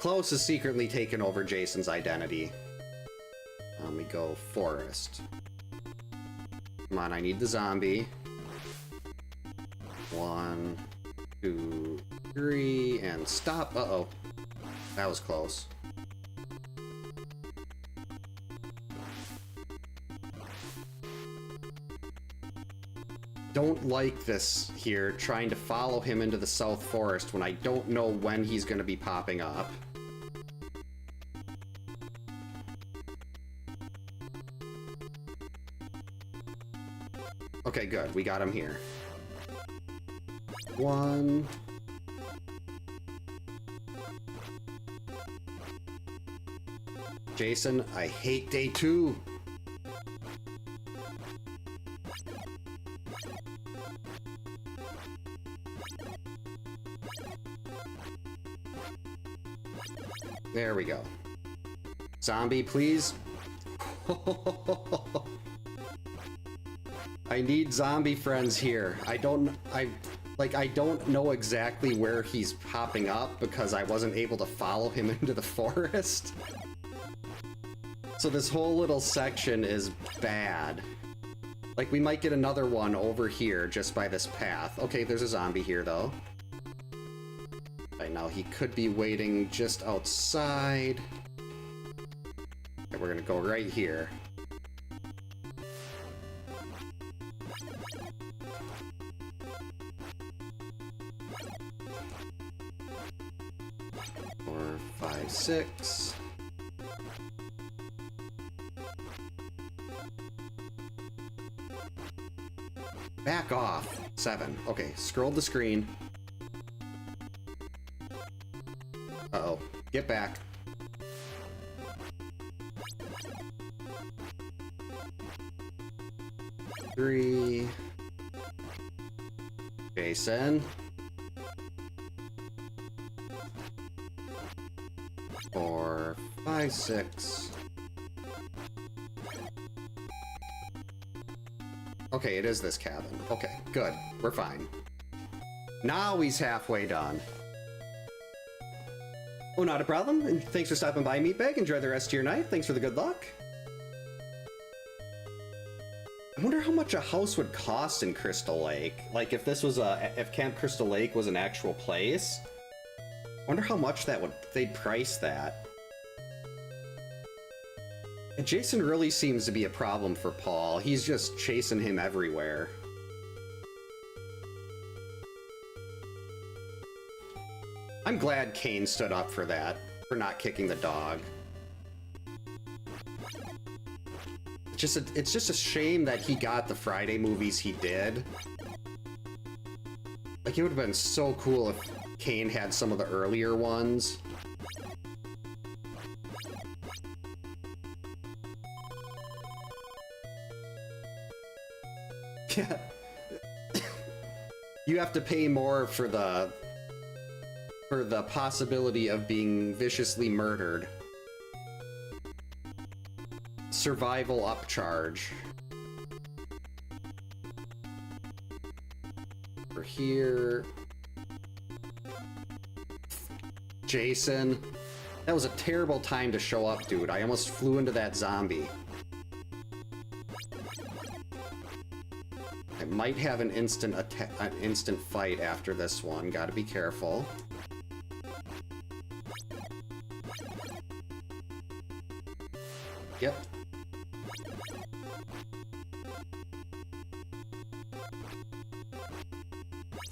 Close is secretly taken over Jason's identity. Let me go forest. Come on, I need the zombie. 1, 2, 3, and stop. Uh-oh. That was close. Don't like this here, trying to follow him into the South Forest when I don't know when he's going to be popping up. Okay, good. We got him here. 1. Jason, I hate day 2. There we go. Zombie, please. I need zombie friends here. I don't know exactly where he's popping up because I wasn't able to follow him into the forest. So this whole little section is bad. Like, we might get another one over here just by this path. Okay, there's a zombie here, though. Right now, he could be waiting just outside. Okay, we're gonna go right here. Four, 5, 6. Back off. 7. Okay, scroll the screen. Uh-oh. Get back. Three. Jason. 4, 5, 6. Okay, it is this cabin. Okay, good. We're fine. Now he's halfway done. Oh, not a problem. And thanks for stopping by, Meatbag. Enjoy the rest of your night. Thanks for the good luck. I wonder how much a house would cost in Crystal Lake. Like, if this was if Camp Crystal Lake was an actual place. I wonder how much they'd price that. And Jason really seems to be a problem for Paul. He's just chasing him everywhere. I'm glad Kane stood up for that, for not kicking the dog. It's just a shame that he got the Friday movies he did. Like, it would have been so cool if Kane had some of the earlier ones. Yeah. You have to pay more for the possibility of being viciously murdered. Survival upcharge. We're here. Jason. That was a terrible time to show up, dude. I almost flew into that zombie. I might have an instant fight after this one. Gotta be careful. Yep.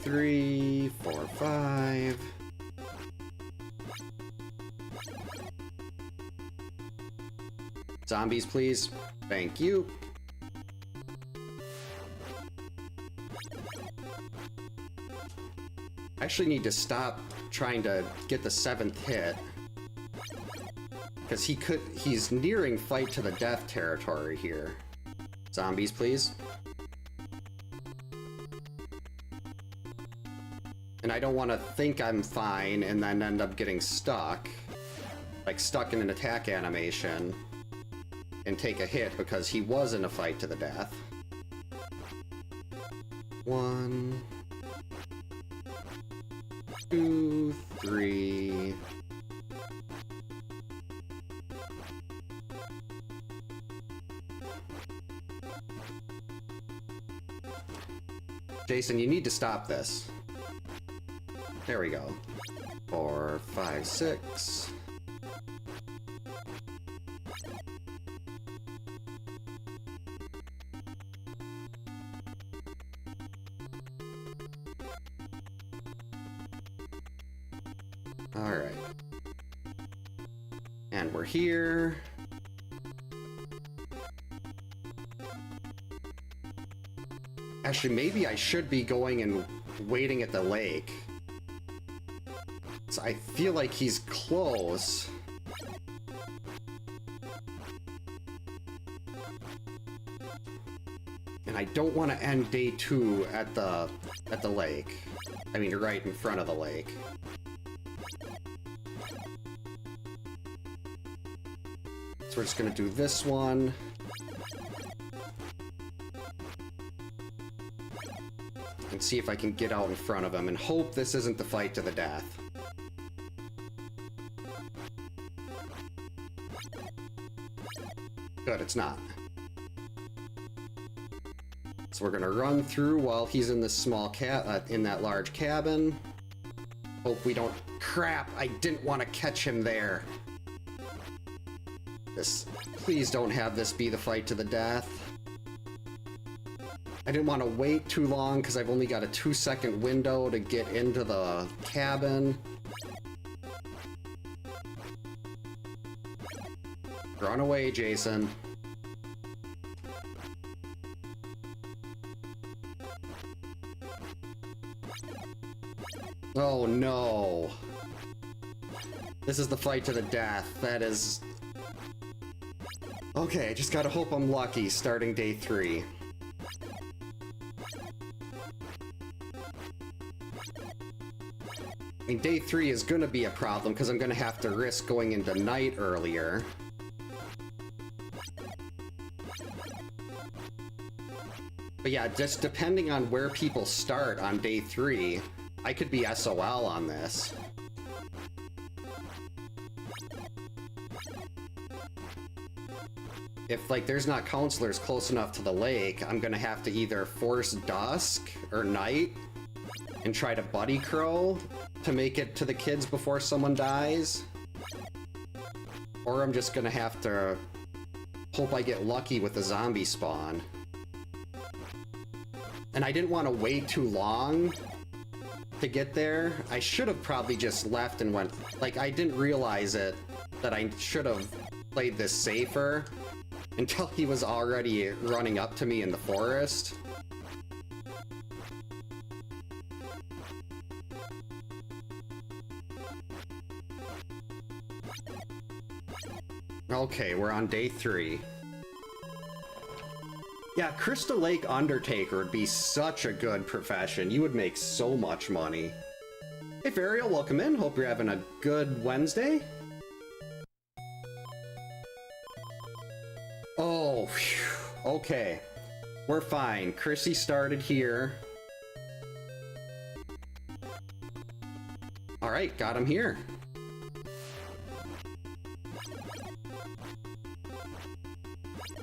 Three, 4, 5. Zombies, please. Thank you. I actually need to stop trying to get the 7th hit. Because he's nearing fight to the death territory here. Zombies, please. And I don't want to think I'm fine and then end up getting stuck. Like, stuck in an attack animation. And take a hit because he was in a fight to the death. 1, 2, 3. Jason, you need to stop this. There we go. 4, 5, 6. All right. And we're here. Actually, maybe I should be going and waiting at the lake. So I feel like he's close. And I don't want to end day 2 at the lake. I mean, right in front of the lake. So we're just gonna do this one. And see if I can get out in front of him and hope this isn't the fight to the death. Good, it's not. So we're gonna run through while he's in this small in that large cabin. Hope we don't... Crap! I didn't want to catch him there. Please don't have this be the fight to the death. I didn't want to wait too long because I've only got a 2-second window to get into the cabin. Run away, Jason. Oh no. This is the fight to the death. That is... Okay, I just gotta hope I'm lucky starting day 3. I mean, day 3 is gonna be a problem because I'm gonna have to risk going into night earlier. But yeah, just depending on where people start on day 3, I could be SOL on this. If, like, there's not counselors close enough to the lake, I'm gonna have to either force dusk or night and try to buddy crow to make it to the kids before someone dies. Or I'm just gonna have to hope I get lucky with the zombie spawn. And I didn't want to wait too long to get there. I should have probably just left and went... Like, I didn't realize it, that I should have played this safer until he was already running up to me in the forest. Okay, we're on day 3. Yeah, Crystal Lake Undertaker would be such a good profession. You would make so much money. Hey, Fariel, welcome in. Hope you're having a good Wednesday. Oh, phew. Okay. We're fine. Chrissy started here. All right, got him here.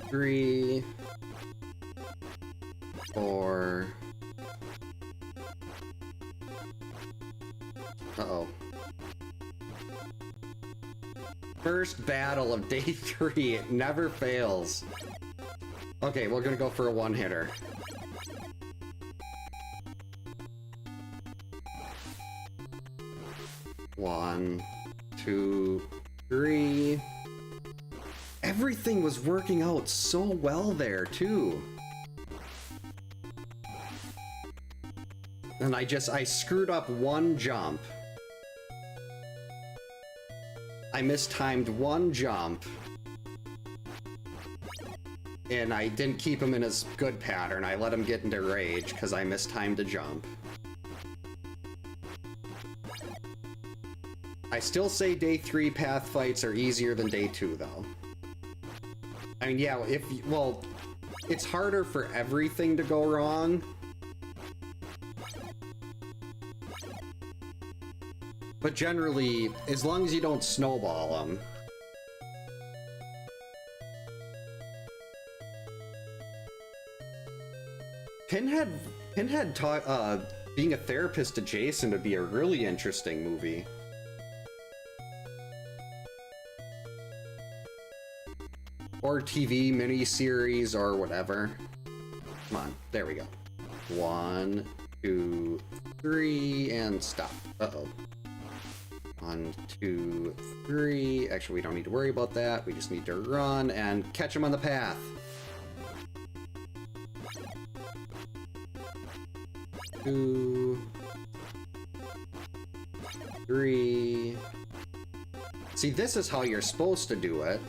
Three, 4. Uh-oh. First battle of day 3. It never fails. Okay, we're gonna go for a one-hitter. One, 2, 3. Everything was working out so well there, too. And I screwed up one jump. I mistimed one jump. And I didn't keep him in his good pattern. I let him get into rage because I mistimed a jump. I still say day 3 path fights are easier than day 2, though. I mean, yeah, well, it's harder for everything to go wrong. But generally, as long as you don't snowball them. Pinhead being a therapist to Jason would be a really interesting movie. Or TV miniseries or whatever. Come on, there we go. 1, 2, 3, and stop. Uh-oh. 1, 2, 3. Actually, we don't need to worry about that. We just need to run and catch him on the path. 2, 3. See, this is how you're supposed to do it.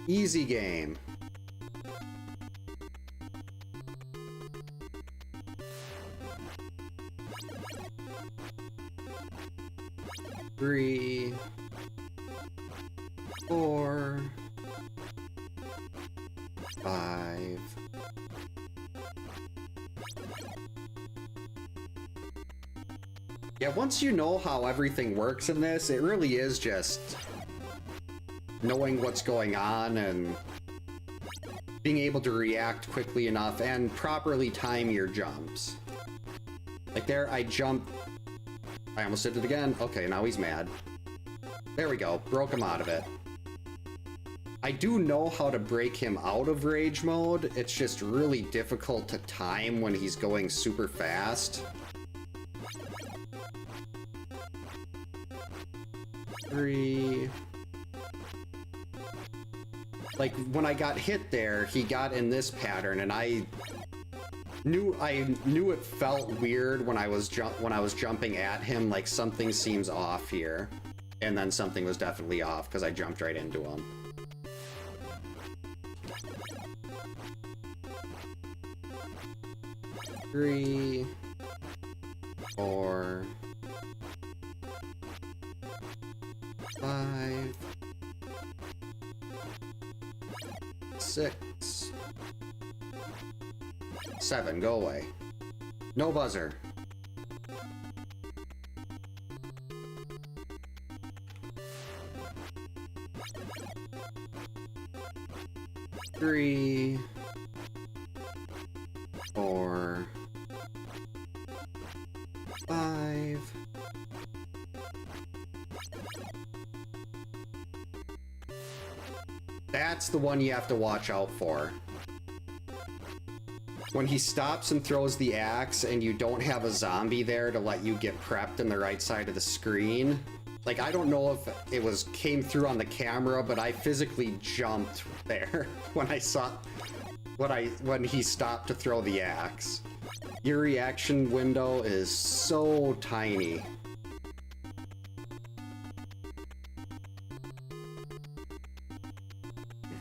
Easy game. Three, 4, 5. Yeah, once you know how everything works in this, it really is just knowing what's going on and being able to react quickly enough and properly time your jumps. Like there, I jumped. I almost did it again. Okay, now he's mad. There we go. Broke him out of it. I do know how to break him out of rage mode. It's just really difficult to time when he's going super fast. 3, Like, when I got hit there, he got in this pattern, and I knew it felt weird when I was jumping at him, like something seems off here. And then something was definitely off, because I jumped right into him. Three, 4, 5, 6, 7, go away. No buzzer. Three, 4, 5. That's the one you have to watch out for. When he stops and throws the axe and you don't have a zombie there to let you get prepped in the right side of the screen. Like, I don't know if it came through on the camera, but I physically jumped there when I saw when he stopped to throw the axe. Your reaction window is so tiny.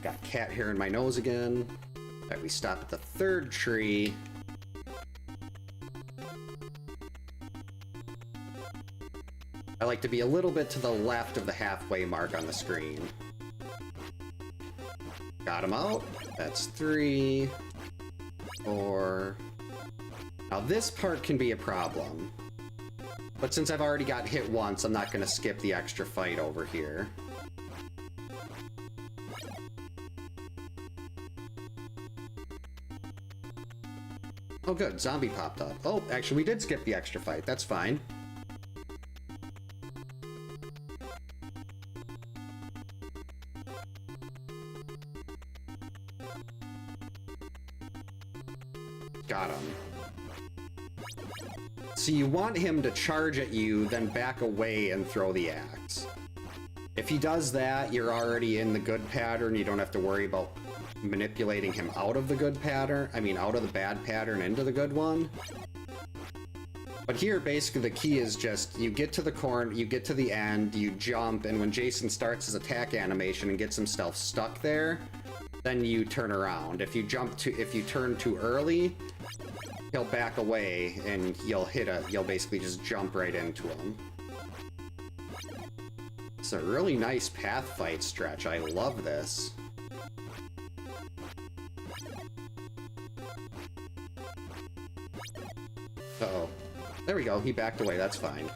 Got cat hair in my nose again. Alright, we stop at the third tree. I like to be a little bit to the left of the halfway mark on the screen. Got him out. That's 3, 4. Now this part can be a problem. But since I've already got hit once, I'm not going to skip the extra fight over here. Oh good, zombie popped up. Oh, actually we did skip the extra fight, that's fine. Got him. So you want him to charge at you, then back away and throw the axe. If he does that, you're already in the good pattern, you don't have to worry about manipulating him out of the good pattern, out of the bad pattern into the good one. But here, basically, the key is just, you get to the corner, you get to the end, you jump, and when Jason starts his attack animation and gets himself stuck there, then you turn around. If you turn too early, he'll back away, and you'll basically just jump right into him. It's a really nice path fight stretch, I love this. Uh-oh. There we go, he backed away, that's fine.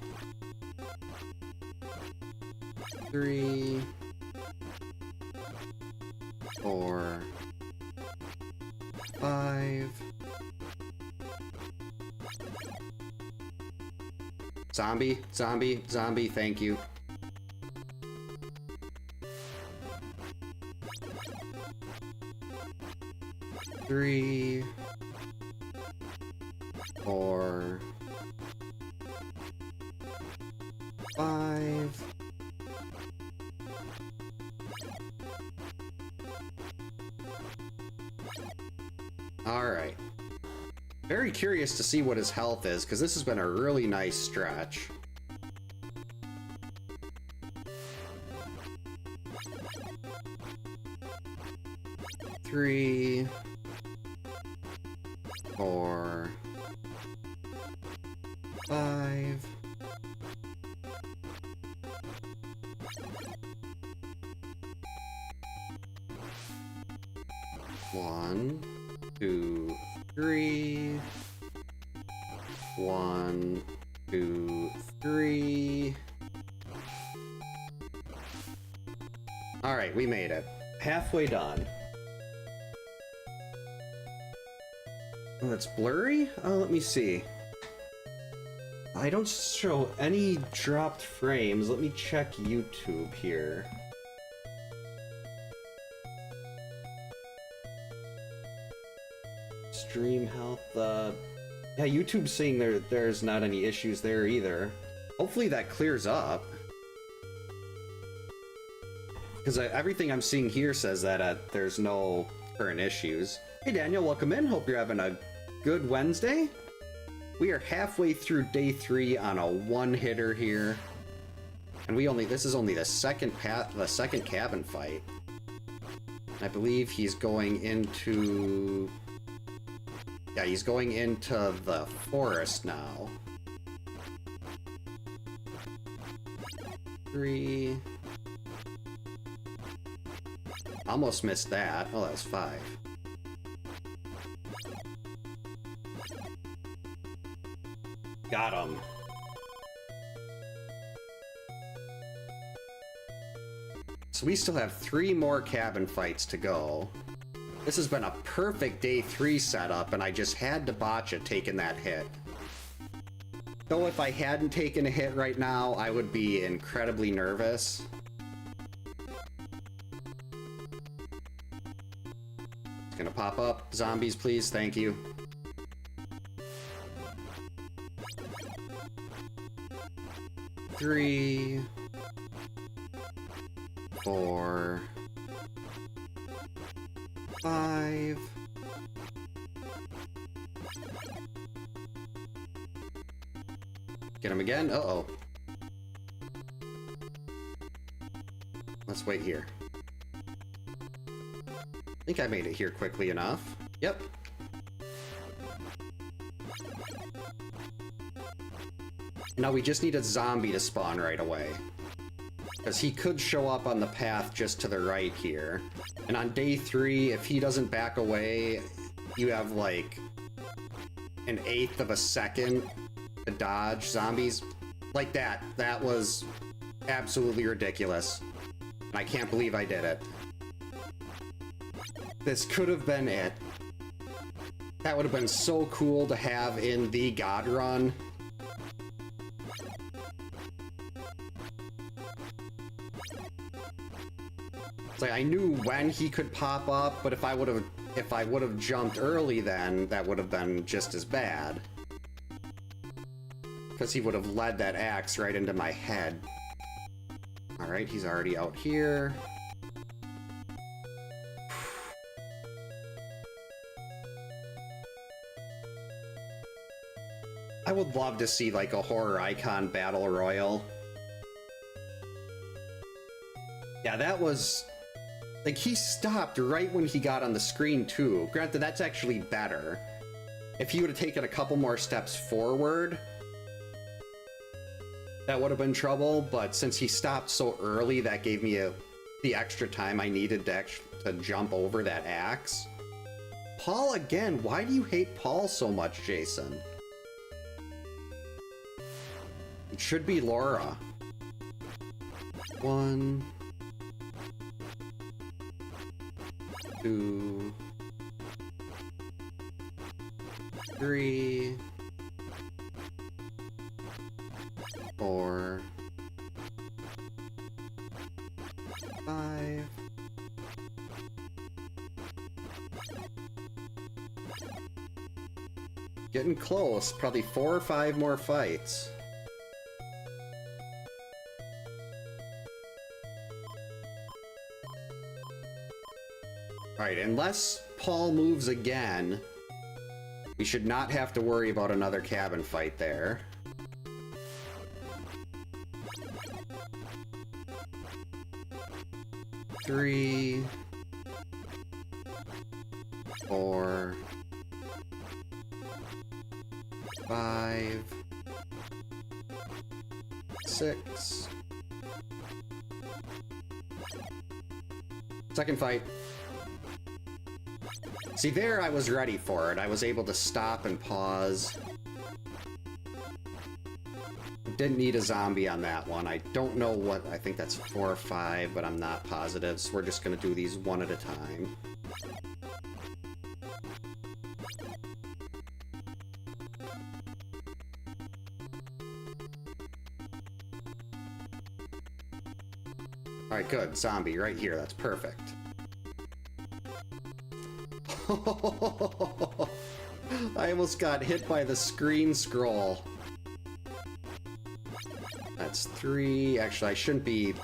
3, 4, 5. Zombie, zombie, zombie, thank you. Three, 4, 5. Alright. Very curious to see what his health is, because this has been a really nice stretch. Three, 4, 5. One, 2, 3. 1, 2, 3. Alright, we made it. Halfway done. Oh, that's blurry? Oh, let me see. I don't show any dropped frames. Let me check YouTube here. Stream health, yeah, YouTube's saying there's not any issues there either. Hopefully that clears up. Because everything I'm seeing here says that there's no current issues. Hey Daniel, welcome in. Hope you're having a good Wednesday. We are halfway through day 3 on a one-hitter here. And this is only the second cabin fight. I believe he's going into... Yeah, he's going into the forest now. 3... Almost missed that. Oh, that was 5. Got him. So we still have 3 more cabin fights to go. This has been a perfect day 3 setup, and I just had to botch it taking that hit. Though if I hadn't taken a hit right now, I would be incredibly nervous. It's gonna pop up. Zombies, please. Thank you. Three, 4, 5. Get him again. Uh-oh. Let's wait here. I think I made it here quickly enough. Yep. Now we just need a zombie to spawn right away. Because he could show up on the path just to the right here. And on day 3, if he doesn't back away, you have like an 1/8 of a second to dodge zombies. Like that. That was absolutely ridiculous. And I can't believe I did it. This could have been it. That would have been so cool to have in the God Run. It's like I knew when he could pop up, but if I would have jumped early then, that would have been just as bad. Because he would have led that axe right into my head. Alright, he's already out here. I would love to see like a horror icon battle royal. Yeah, that was... Like, he stopped right when he got on the screen, too. Granted, that's actually better. If he would have taken a couple more steps forward, that would have been trouble, but since he stopped so early, that gave me the extra time I needed to jump over that axe. Paul again, why do you hate Paul so much, Jason? It should be Laura. 1... 2, 3, 4, 5. Getting close. Probably 4 or 5 more fights. Alright, unless Paul moves again, we should not have to worry about another cabin fight there. Three, 4, 5, 6. Second fight. See, there I was ready for it. I was able to stop and pause. Didn't need a zombie on that one. I don't know what... I think that's 4 or 5, but I'm not positive, so we're just gonna do these one at a time. Alright, good. Zombie right here. That's perfect. I almost got hit by the screen scroll. That's 3. Actually, I shouldn't be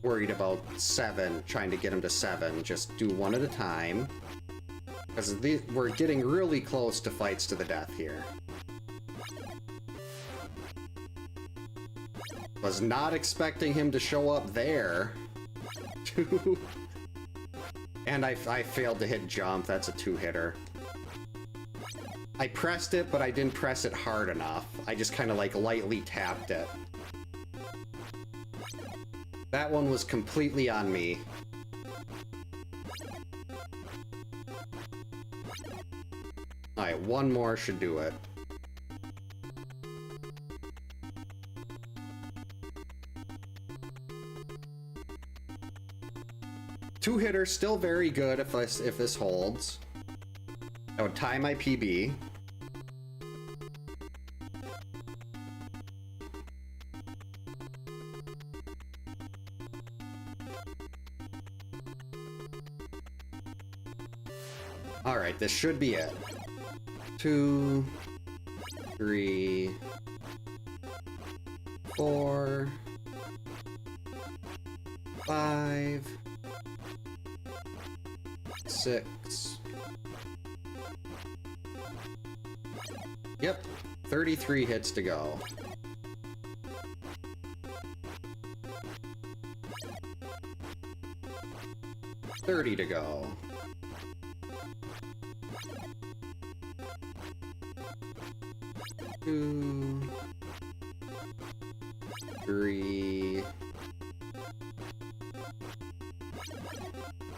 worried about 7, trying to get him to 7. Just do one at a time. Because we're getting really close to fights to the death here. Was not expecting him to show up there. And I failed to hit jump. That's a 2-hitter. I pressed it, but I didn't press it hard enough. I just kind of like lightly tapped it. That one was completely on me. Alright, one more should do it. Two-hitter, still very good if this holds. I would tie my PB. Alright, this should be it. 2, 3, 4, 5, 6. Yep, 33 hits to go. $30 to go. 2, 3,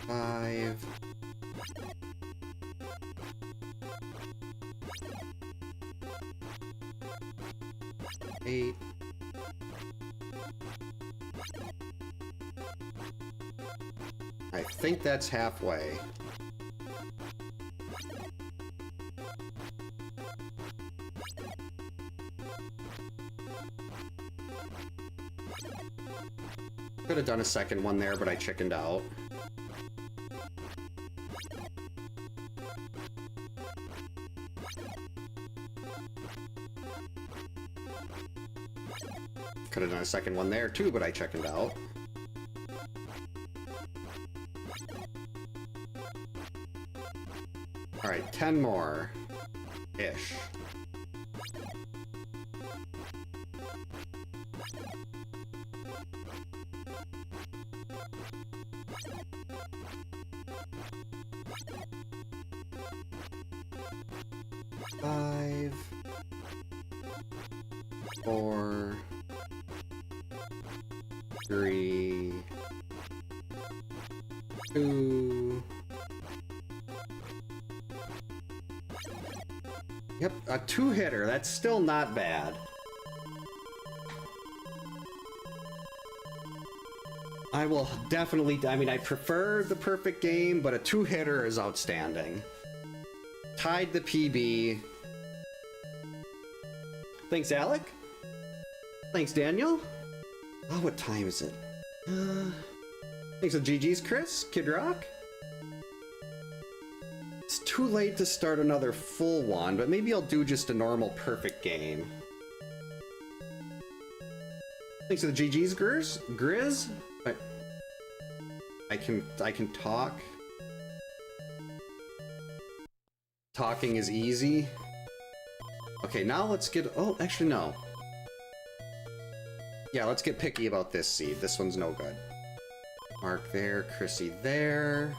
5, 8, 'I think that's halfway. Could have done a second one there, but I chickened out. Could have done a second one there too, but I chickened out. Alright, 10 more. Ish. Five, 4, 3, 2. Yep, a 2-hitter. That's still not bad. I will definitely, I mean, I prefer the perfect game, but a 2-hitter is outstanding. Tied the PB. Thanks, Alec. Thanks, Daniel. Oh, what time is it? Thanks to GG's, Chris. Kid Rock. It's too late to start another full one, but maybe I'll do just a normal perfect game. Thanks to the GG's, Grizz. I can talk. Talking is easy. Okay, now let's get... Oh, actually, no. Yeah, let's get picky about this seed. This one's no good. Mark there, Chrissy there.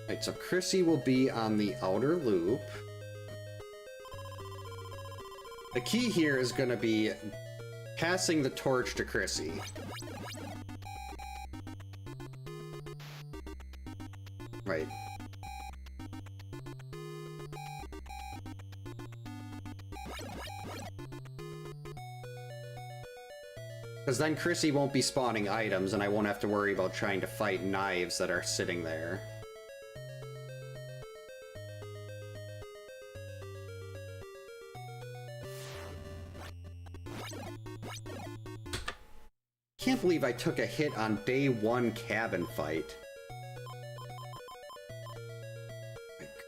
Alright, so Chrissy will be on the outer loop. The key here is going to be passing the torch to Chrissy. Right. Because then Chrissy won't be spawning items, and I won't have to worry about trying to fight knives that are sitting there. Can't believe I took a hit on day 1 cabin fight.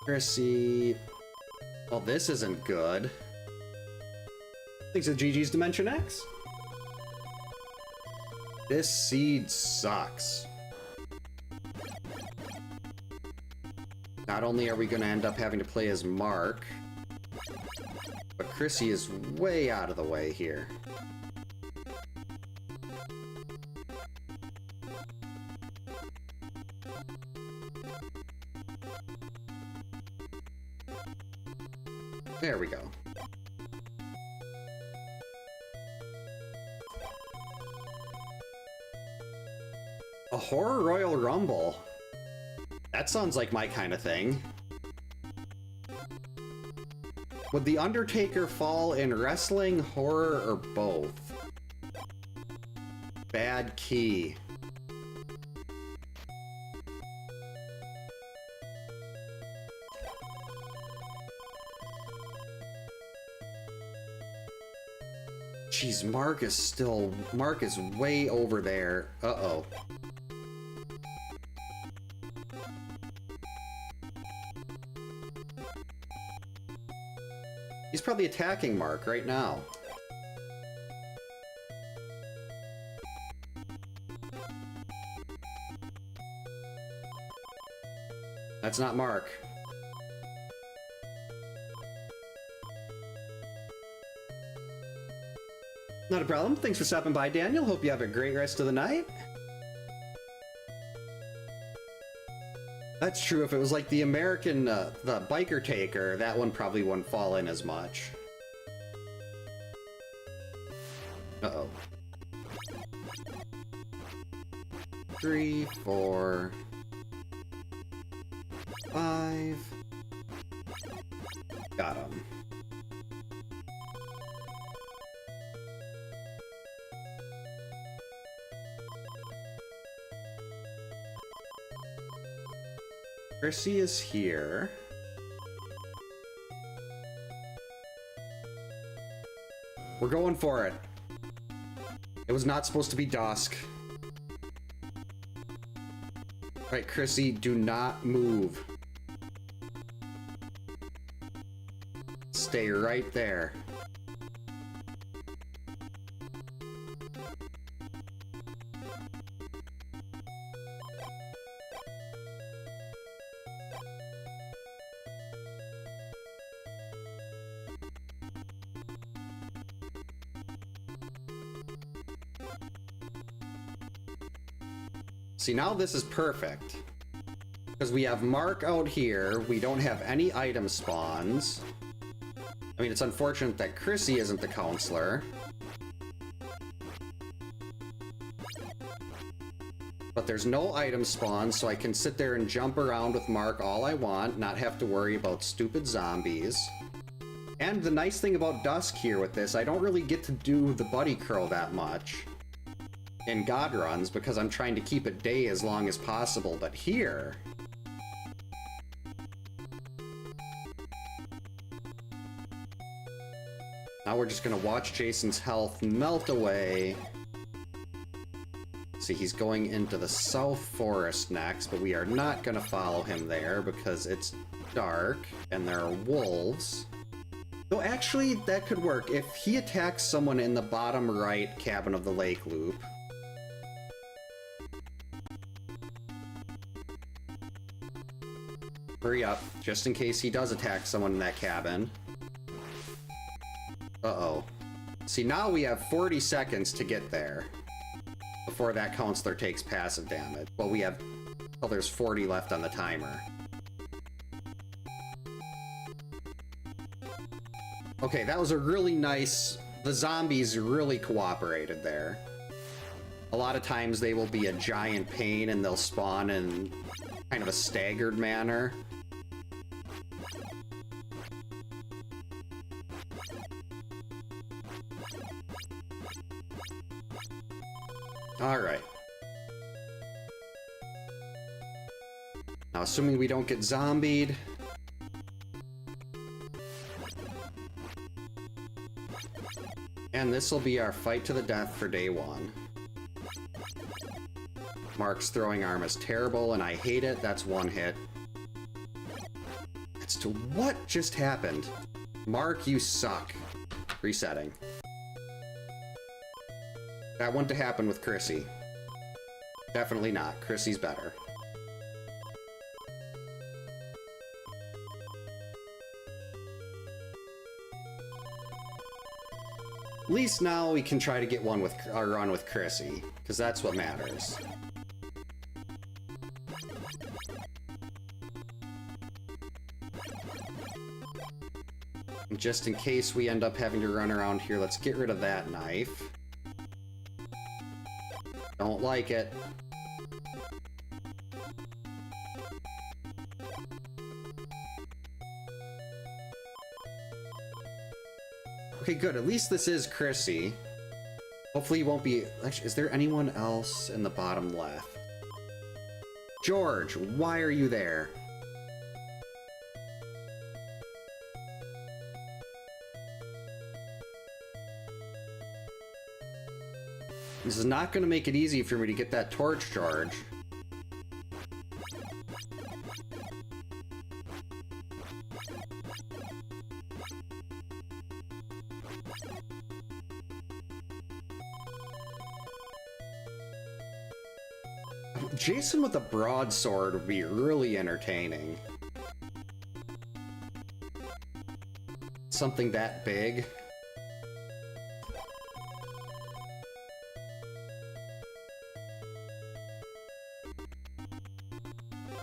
Chrissy... Well, this isn't good. Thanks to GG's Dimension X. This seed sucks. Not only are we going to end up having to play as Mark, but Chrissy is way out of the way here. There we go. A Horror Royal Rumble. That sounds like my kind of thing. Would The Undertaker fall in wrestling, horror, or both? Bad key. Jeez, Mark is way over there. Uh-oh. He's probably attacking Mark right now. That's not Mark. Not a problem. Thanks for stopping by, Daniel. Hope you have a great rest of the night. That's true. If it was like the American, the Biker Taker, that one probably wouldn't fall in as much. Uh-oh. 3, 4, 5. Got him. Chrissy is here. We're going for it. It was not supposed to be dusk. Alright, Chrissy, do not move. Stay right there. See, now this is perfect. Because we have Mark out here, we don't have any item spawns. I mean, it's unfortunate that Chrissy isn't the counselor. But there's no item spawns, so I can sit there and jump around with Mark all I want, not have to worry about stupid zombies. And the nice thing about Dusk here with this, I don't really get to do the Buddy Crow that much in God Runs because I'm trying to keep it day as long as possible, but here... Now we're just gonna watch Jason's health melt away. See, he's going into the South Forest next, but we are not gonna follow him there because it's dark and there are wolves. Though actually, that could work. If he attacks someone in the bottom right cabin of the lake loop, hurry up, just in case he does attack someone in that cabin. Uh-oh. See, now we have 40 seconds to get there before that counselor takes passive damage. Well, we have... Well, there's 40 left on the timer. Okay, that was a really nice... The zombies really cooperated there. A lot of times they will be a giant pain and they'll spawn in kind of a staggered manner. Alright. Now, assuming we don't get zombied... And this will be our fight to the death for day one. Mark's throwing arm is terrible, and I hate it. That's one hit. As to what just happened? Mark, you suck. Resetting. That wouldn't happen with Chrissy. Definitely not. Chrissy's better. At least now we can try to get one with our run with Chrissy, because that's what matters. And just in case we end up having to run around here, let's get rid of that knife. Don't like it. Okay, good. At least this is Chrissy. Hopefully he won't be... Actually, is there anyone else in the bottom left? George, why are you there? This is not going to make it easy for me to get that torch, George. Jason with a broadsword would be really entertaining. Something that big.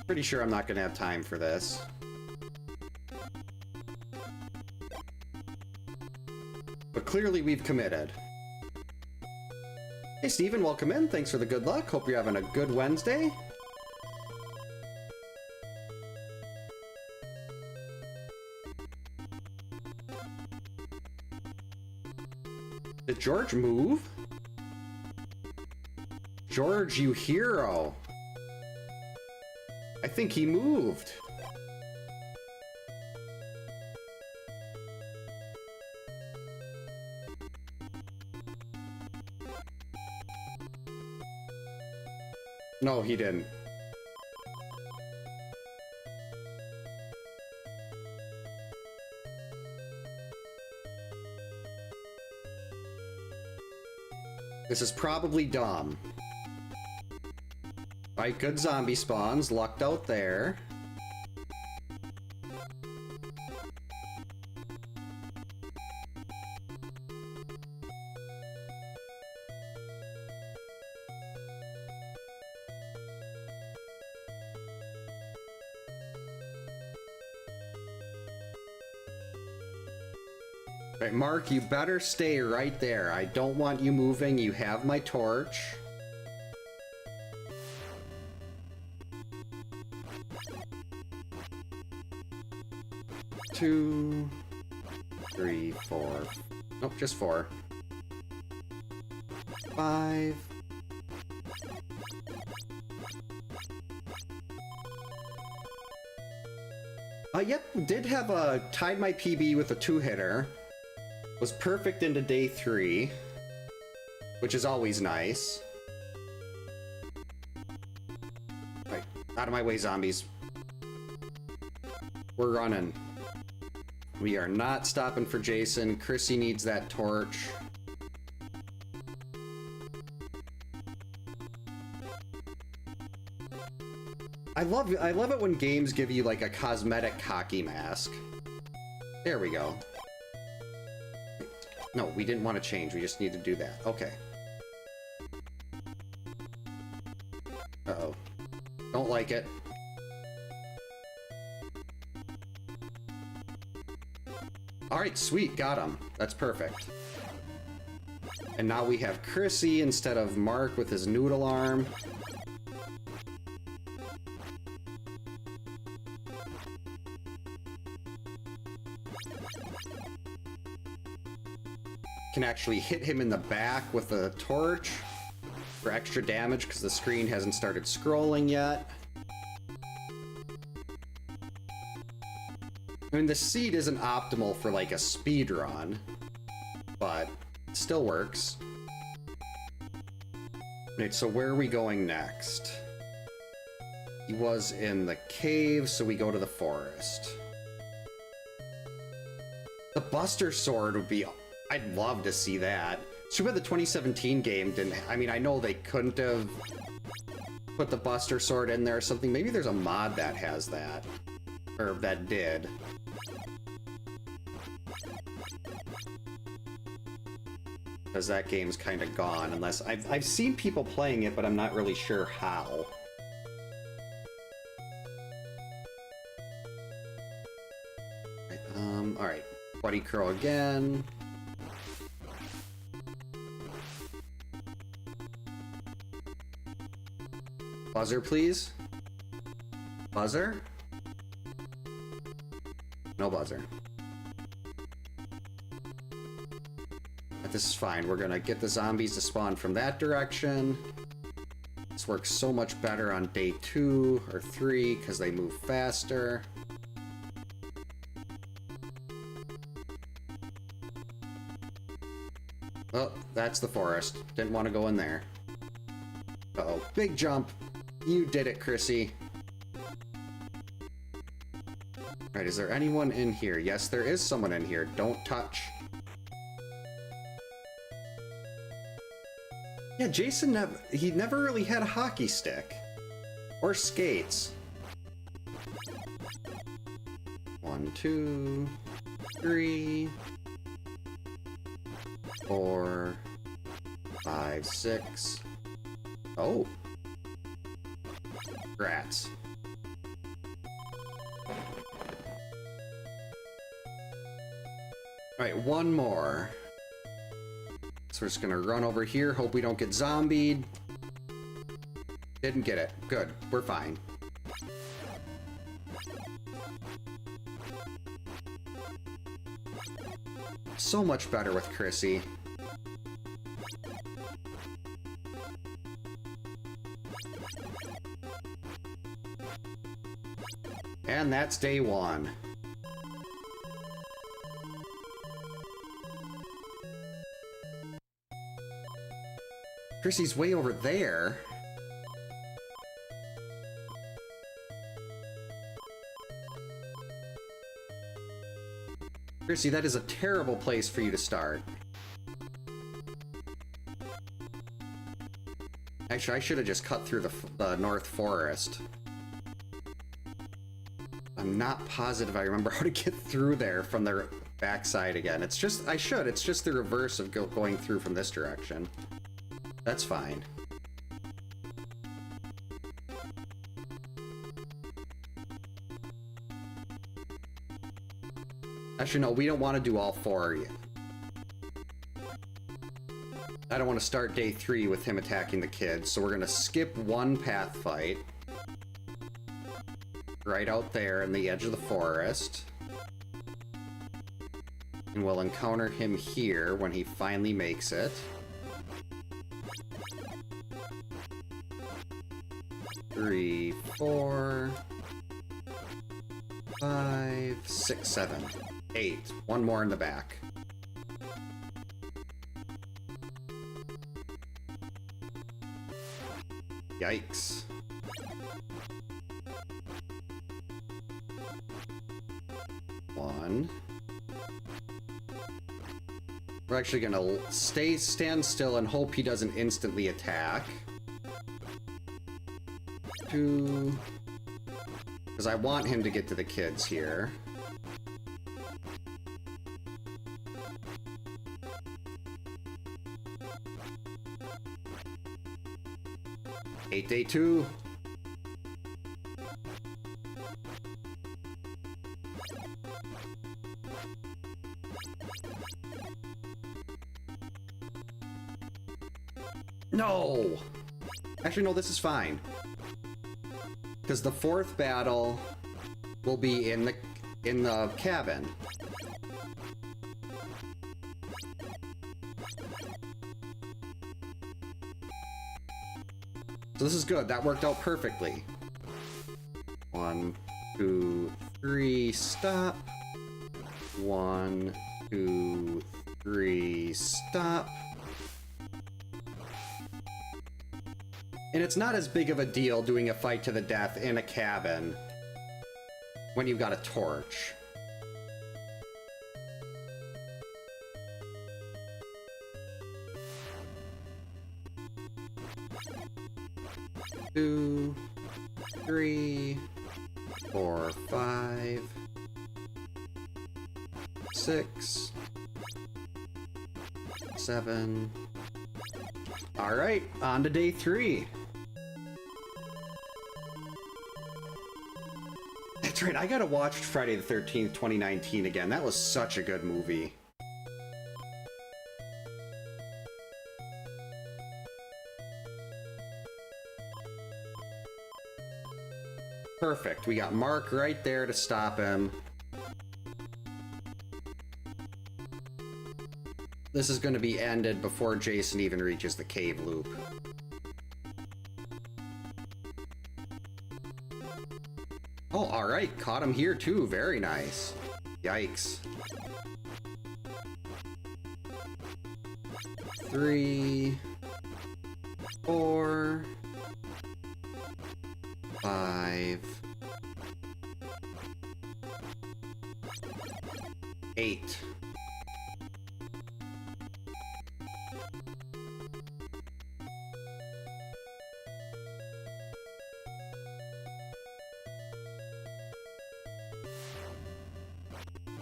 Pretty sure I'm not gonna have time for this. But clearly we've committed. Hey Steven, welcome in. Thanks for the good luck. Hope you're having a good Wednesday. Did George move? George, you hero. I think he moved. No, he didn't. This is probably dumb. Right, good zombie spawns, lucked out there. Right, Mark, you better stay right there. I don't want you moving. You have my torch. Two, three, four. Nope, just four. Five. Yep, did have a tied my PB with a 2-hitter. Was perfect into day 3, which is always nice. Right, out of my way, zombies. We're running. We are not stopping for Jason. Chrissy needs that torch. I love it when games give you like a cosmetic hockey mask. There we go. No, we didn't want to change. We just need to do that. Okay. Uh-oh. Don't like it. Alright, sweet. Got him. That's perfect. And now we have Chrissy instead of Mark with his noodle arm. Can actually hit him in the back with a torch for extra damage because the screen hasn't started scrolling yet. I mean, the seed isn't optimal for like a speed run, but it still works. Right, so where are we going next? He was in the cave, so we go to the forest. The Buster Sword would be... I'd love to see that. It's too bad the 2017 game didn't... I mean, I know they couldn't have put the Buster Sword in there or something. Maybe there's a mod that has that. Or that did. Because that game's kind of gone, unless... I've seen people playing it, but I'm not really sure how. Alright. Buddy Crow again. Buzzer, please. Buzzer? No buzzer. But this is fine. We're gonna get the zombies to spawn from that direction. This works so much better on day 2 or 3 because they move faster. Oh, that's the forest. Didn't want to go in there. Uh-oh. Big jump. You did it, Chrissy. Alright, is there anyone in here? Yes, there is someone in here. Don't touch. Yeah, Jason he never really had a hockey stick. Or skates. 1, 2, 3, 4, 5, 6. Oh. Rats. Alright, one more. So we're just gonna run over here, hope we don't get zombied. Didn't get it. Good. We're fine. So much better with Chrissy. And that's day 1. Chrissy's way over there. Chrissy, that is a terrible place for you to start. Actually, I should have just cut through the North Forest. I'm not positive I remember how to get through there from the backside again. It's just, it's just the reverse of going through from this direction. That's fine. Actually, no, we don't want to do all 4 yet. I don't want to start day 3 with him attacking the kids, so we're going to skip one path fight. Right out there in the edge of the forest. And we'll encounter him here when he finally makes it. 3, 4, 5, 6, 7, 8. One more in the back. Yikes. One. We're actually gonna stand still and hope he doesn't instantly attack. 2. Because I want him to get to the kids here. Day 2. No! Actually, no, this is fine. Because the 4th battle will be in the cabin. So this is good. That worked out perfectly. 1, 2, 3, stop. 1, 2, 3, stop. And it's not as big of a deal doing a fight to the death in a cabin when you've got a torch. 2, 3, 4, 5, 6, 7. All right, on to day 3. That's right, I gotta watch Friday the 13th, 2019 again. That was such a good movie. Perfect, we got Mark right there to stop him. This is going to be ended before Jason even reaches the cave loop. Oh, alright, caught him here too, very nice. Yikes. 3, 4, 5, 8.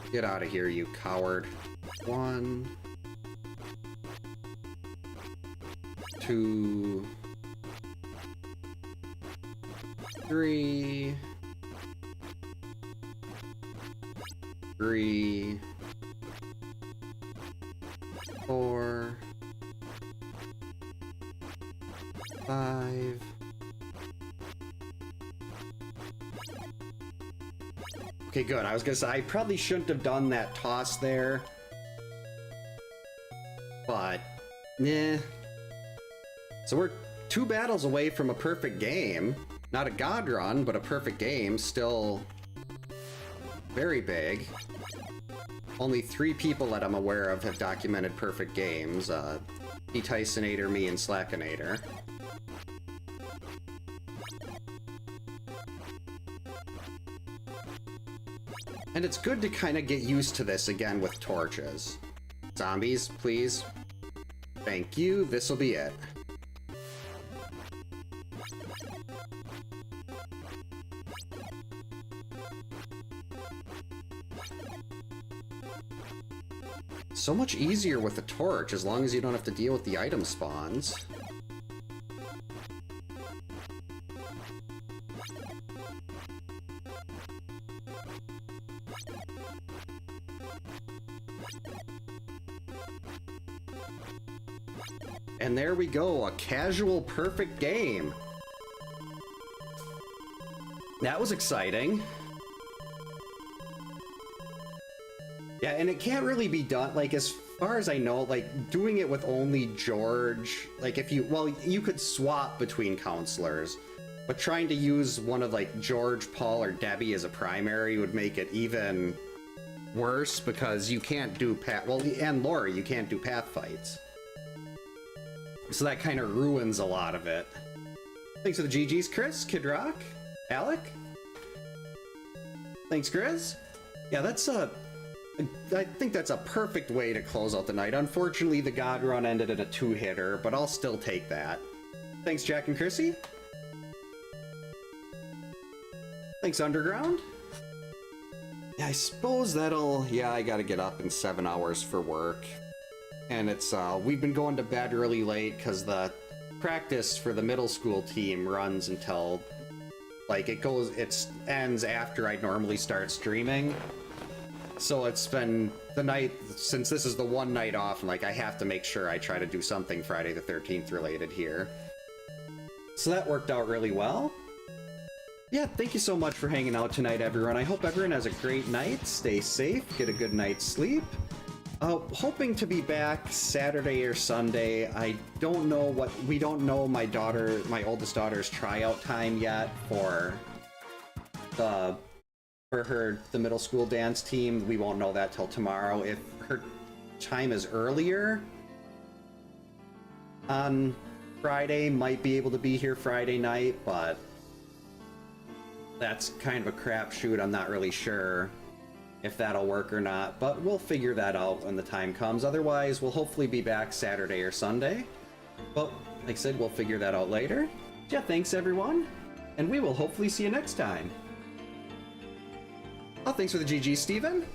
Get out of here, you coward. 1, 2, 3, 4, 5. Okay, good. I was gonna say, I probably shouldn't have done that toss there. But, nah. So we're 2 battles away from a perfect game. Not a God Run, but a perfect game. Still very big. Only 3 people that I'm aware of have documented perfect games. Tysonator, me, and Slackinator. And it's good to kind of get used to this again with torches. Zombies, please. Thank you. This'll be it. So much easier with the torch, as long as you don't have to deal with the item spawns. And there we go, a casual perfect game. That was exciting. Yeah, and it can't really be done, like, as far as I know, like, doing it with only George, like, if you, well, you could swap between counselors, but trying to use one of, like, George, Paul, or Debbie as a primary would make it even worse, because you can't do well, and Lori, you can't do path fights. So that kind of ruins a lot of it. Thanks for the GGs, Chris, Kid Rock, Alec. Thanks, Grizz. Yeah, that's I think that's a perfect way to close out the night. Unfortunately, the God Run ended in a 2-hitter, but I'll still take that. Thanks, Jack and Chrissy. Thanks, Underground. Yeah, I suppose that'll... Yeah, I gotta get up in 7 hours for work. And it's, we've been going to bed really late because the practice for the middle school team runs until, like, it ends after I normally start streaming. So it's been the night, since this is the one night off, and, like, I have to make sure I try to do something Friday the 13th related here. So that worked out really well. Yeah, thank you so much for hanging out tonight, everyone. I hope everyone has a great night. Stay safe, get a good night's sleep. Hoping to be back Saturday or Sunday. I don't know we don't know my oldest daughter's tryout time yet for the middle school dance team. We won't know that till tomorrow. If her time is earlier on Friday, might be able to be here Friday night, but that's kind of a crapshoot. I'm not really sure if that'll work or not, but we'll figure that out when the time comes. Otherwise, we'll hopefully be back Saturday or Sunday. But Like I said, we'll figure that out later. Yeah, thanks everyone, and we will hopefully see you next time. Oh, thanks for the GG, Steven.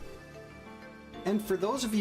And for those of you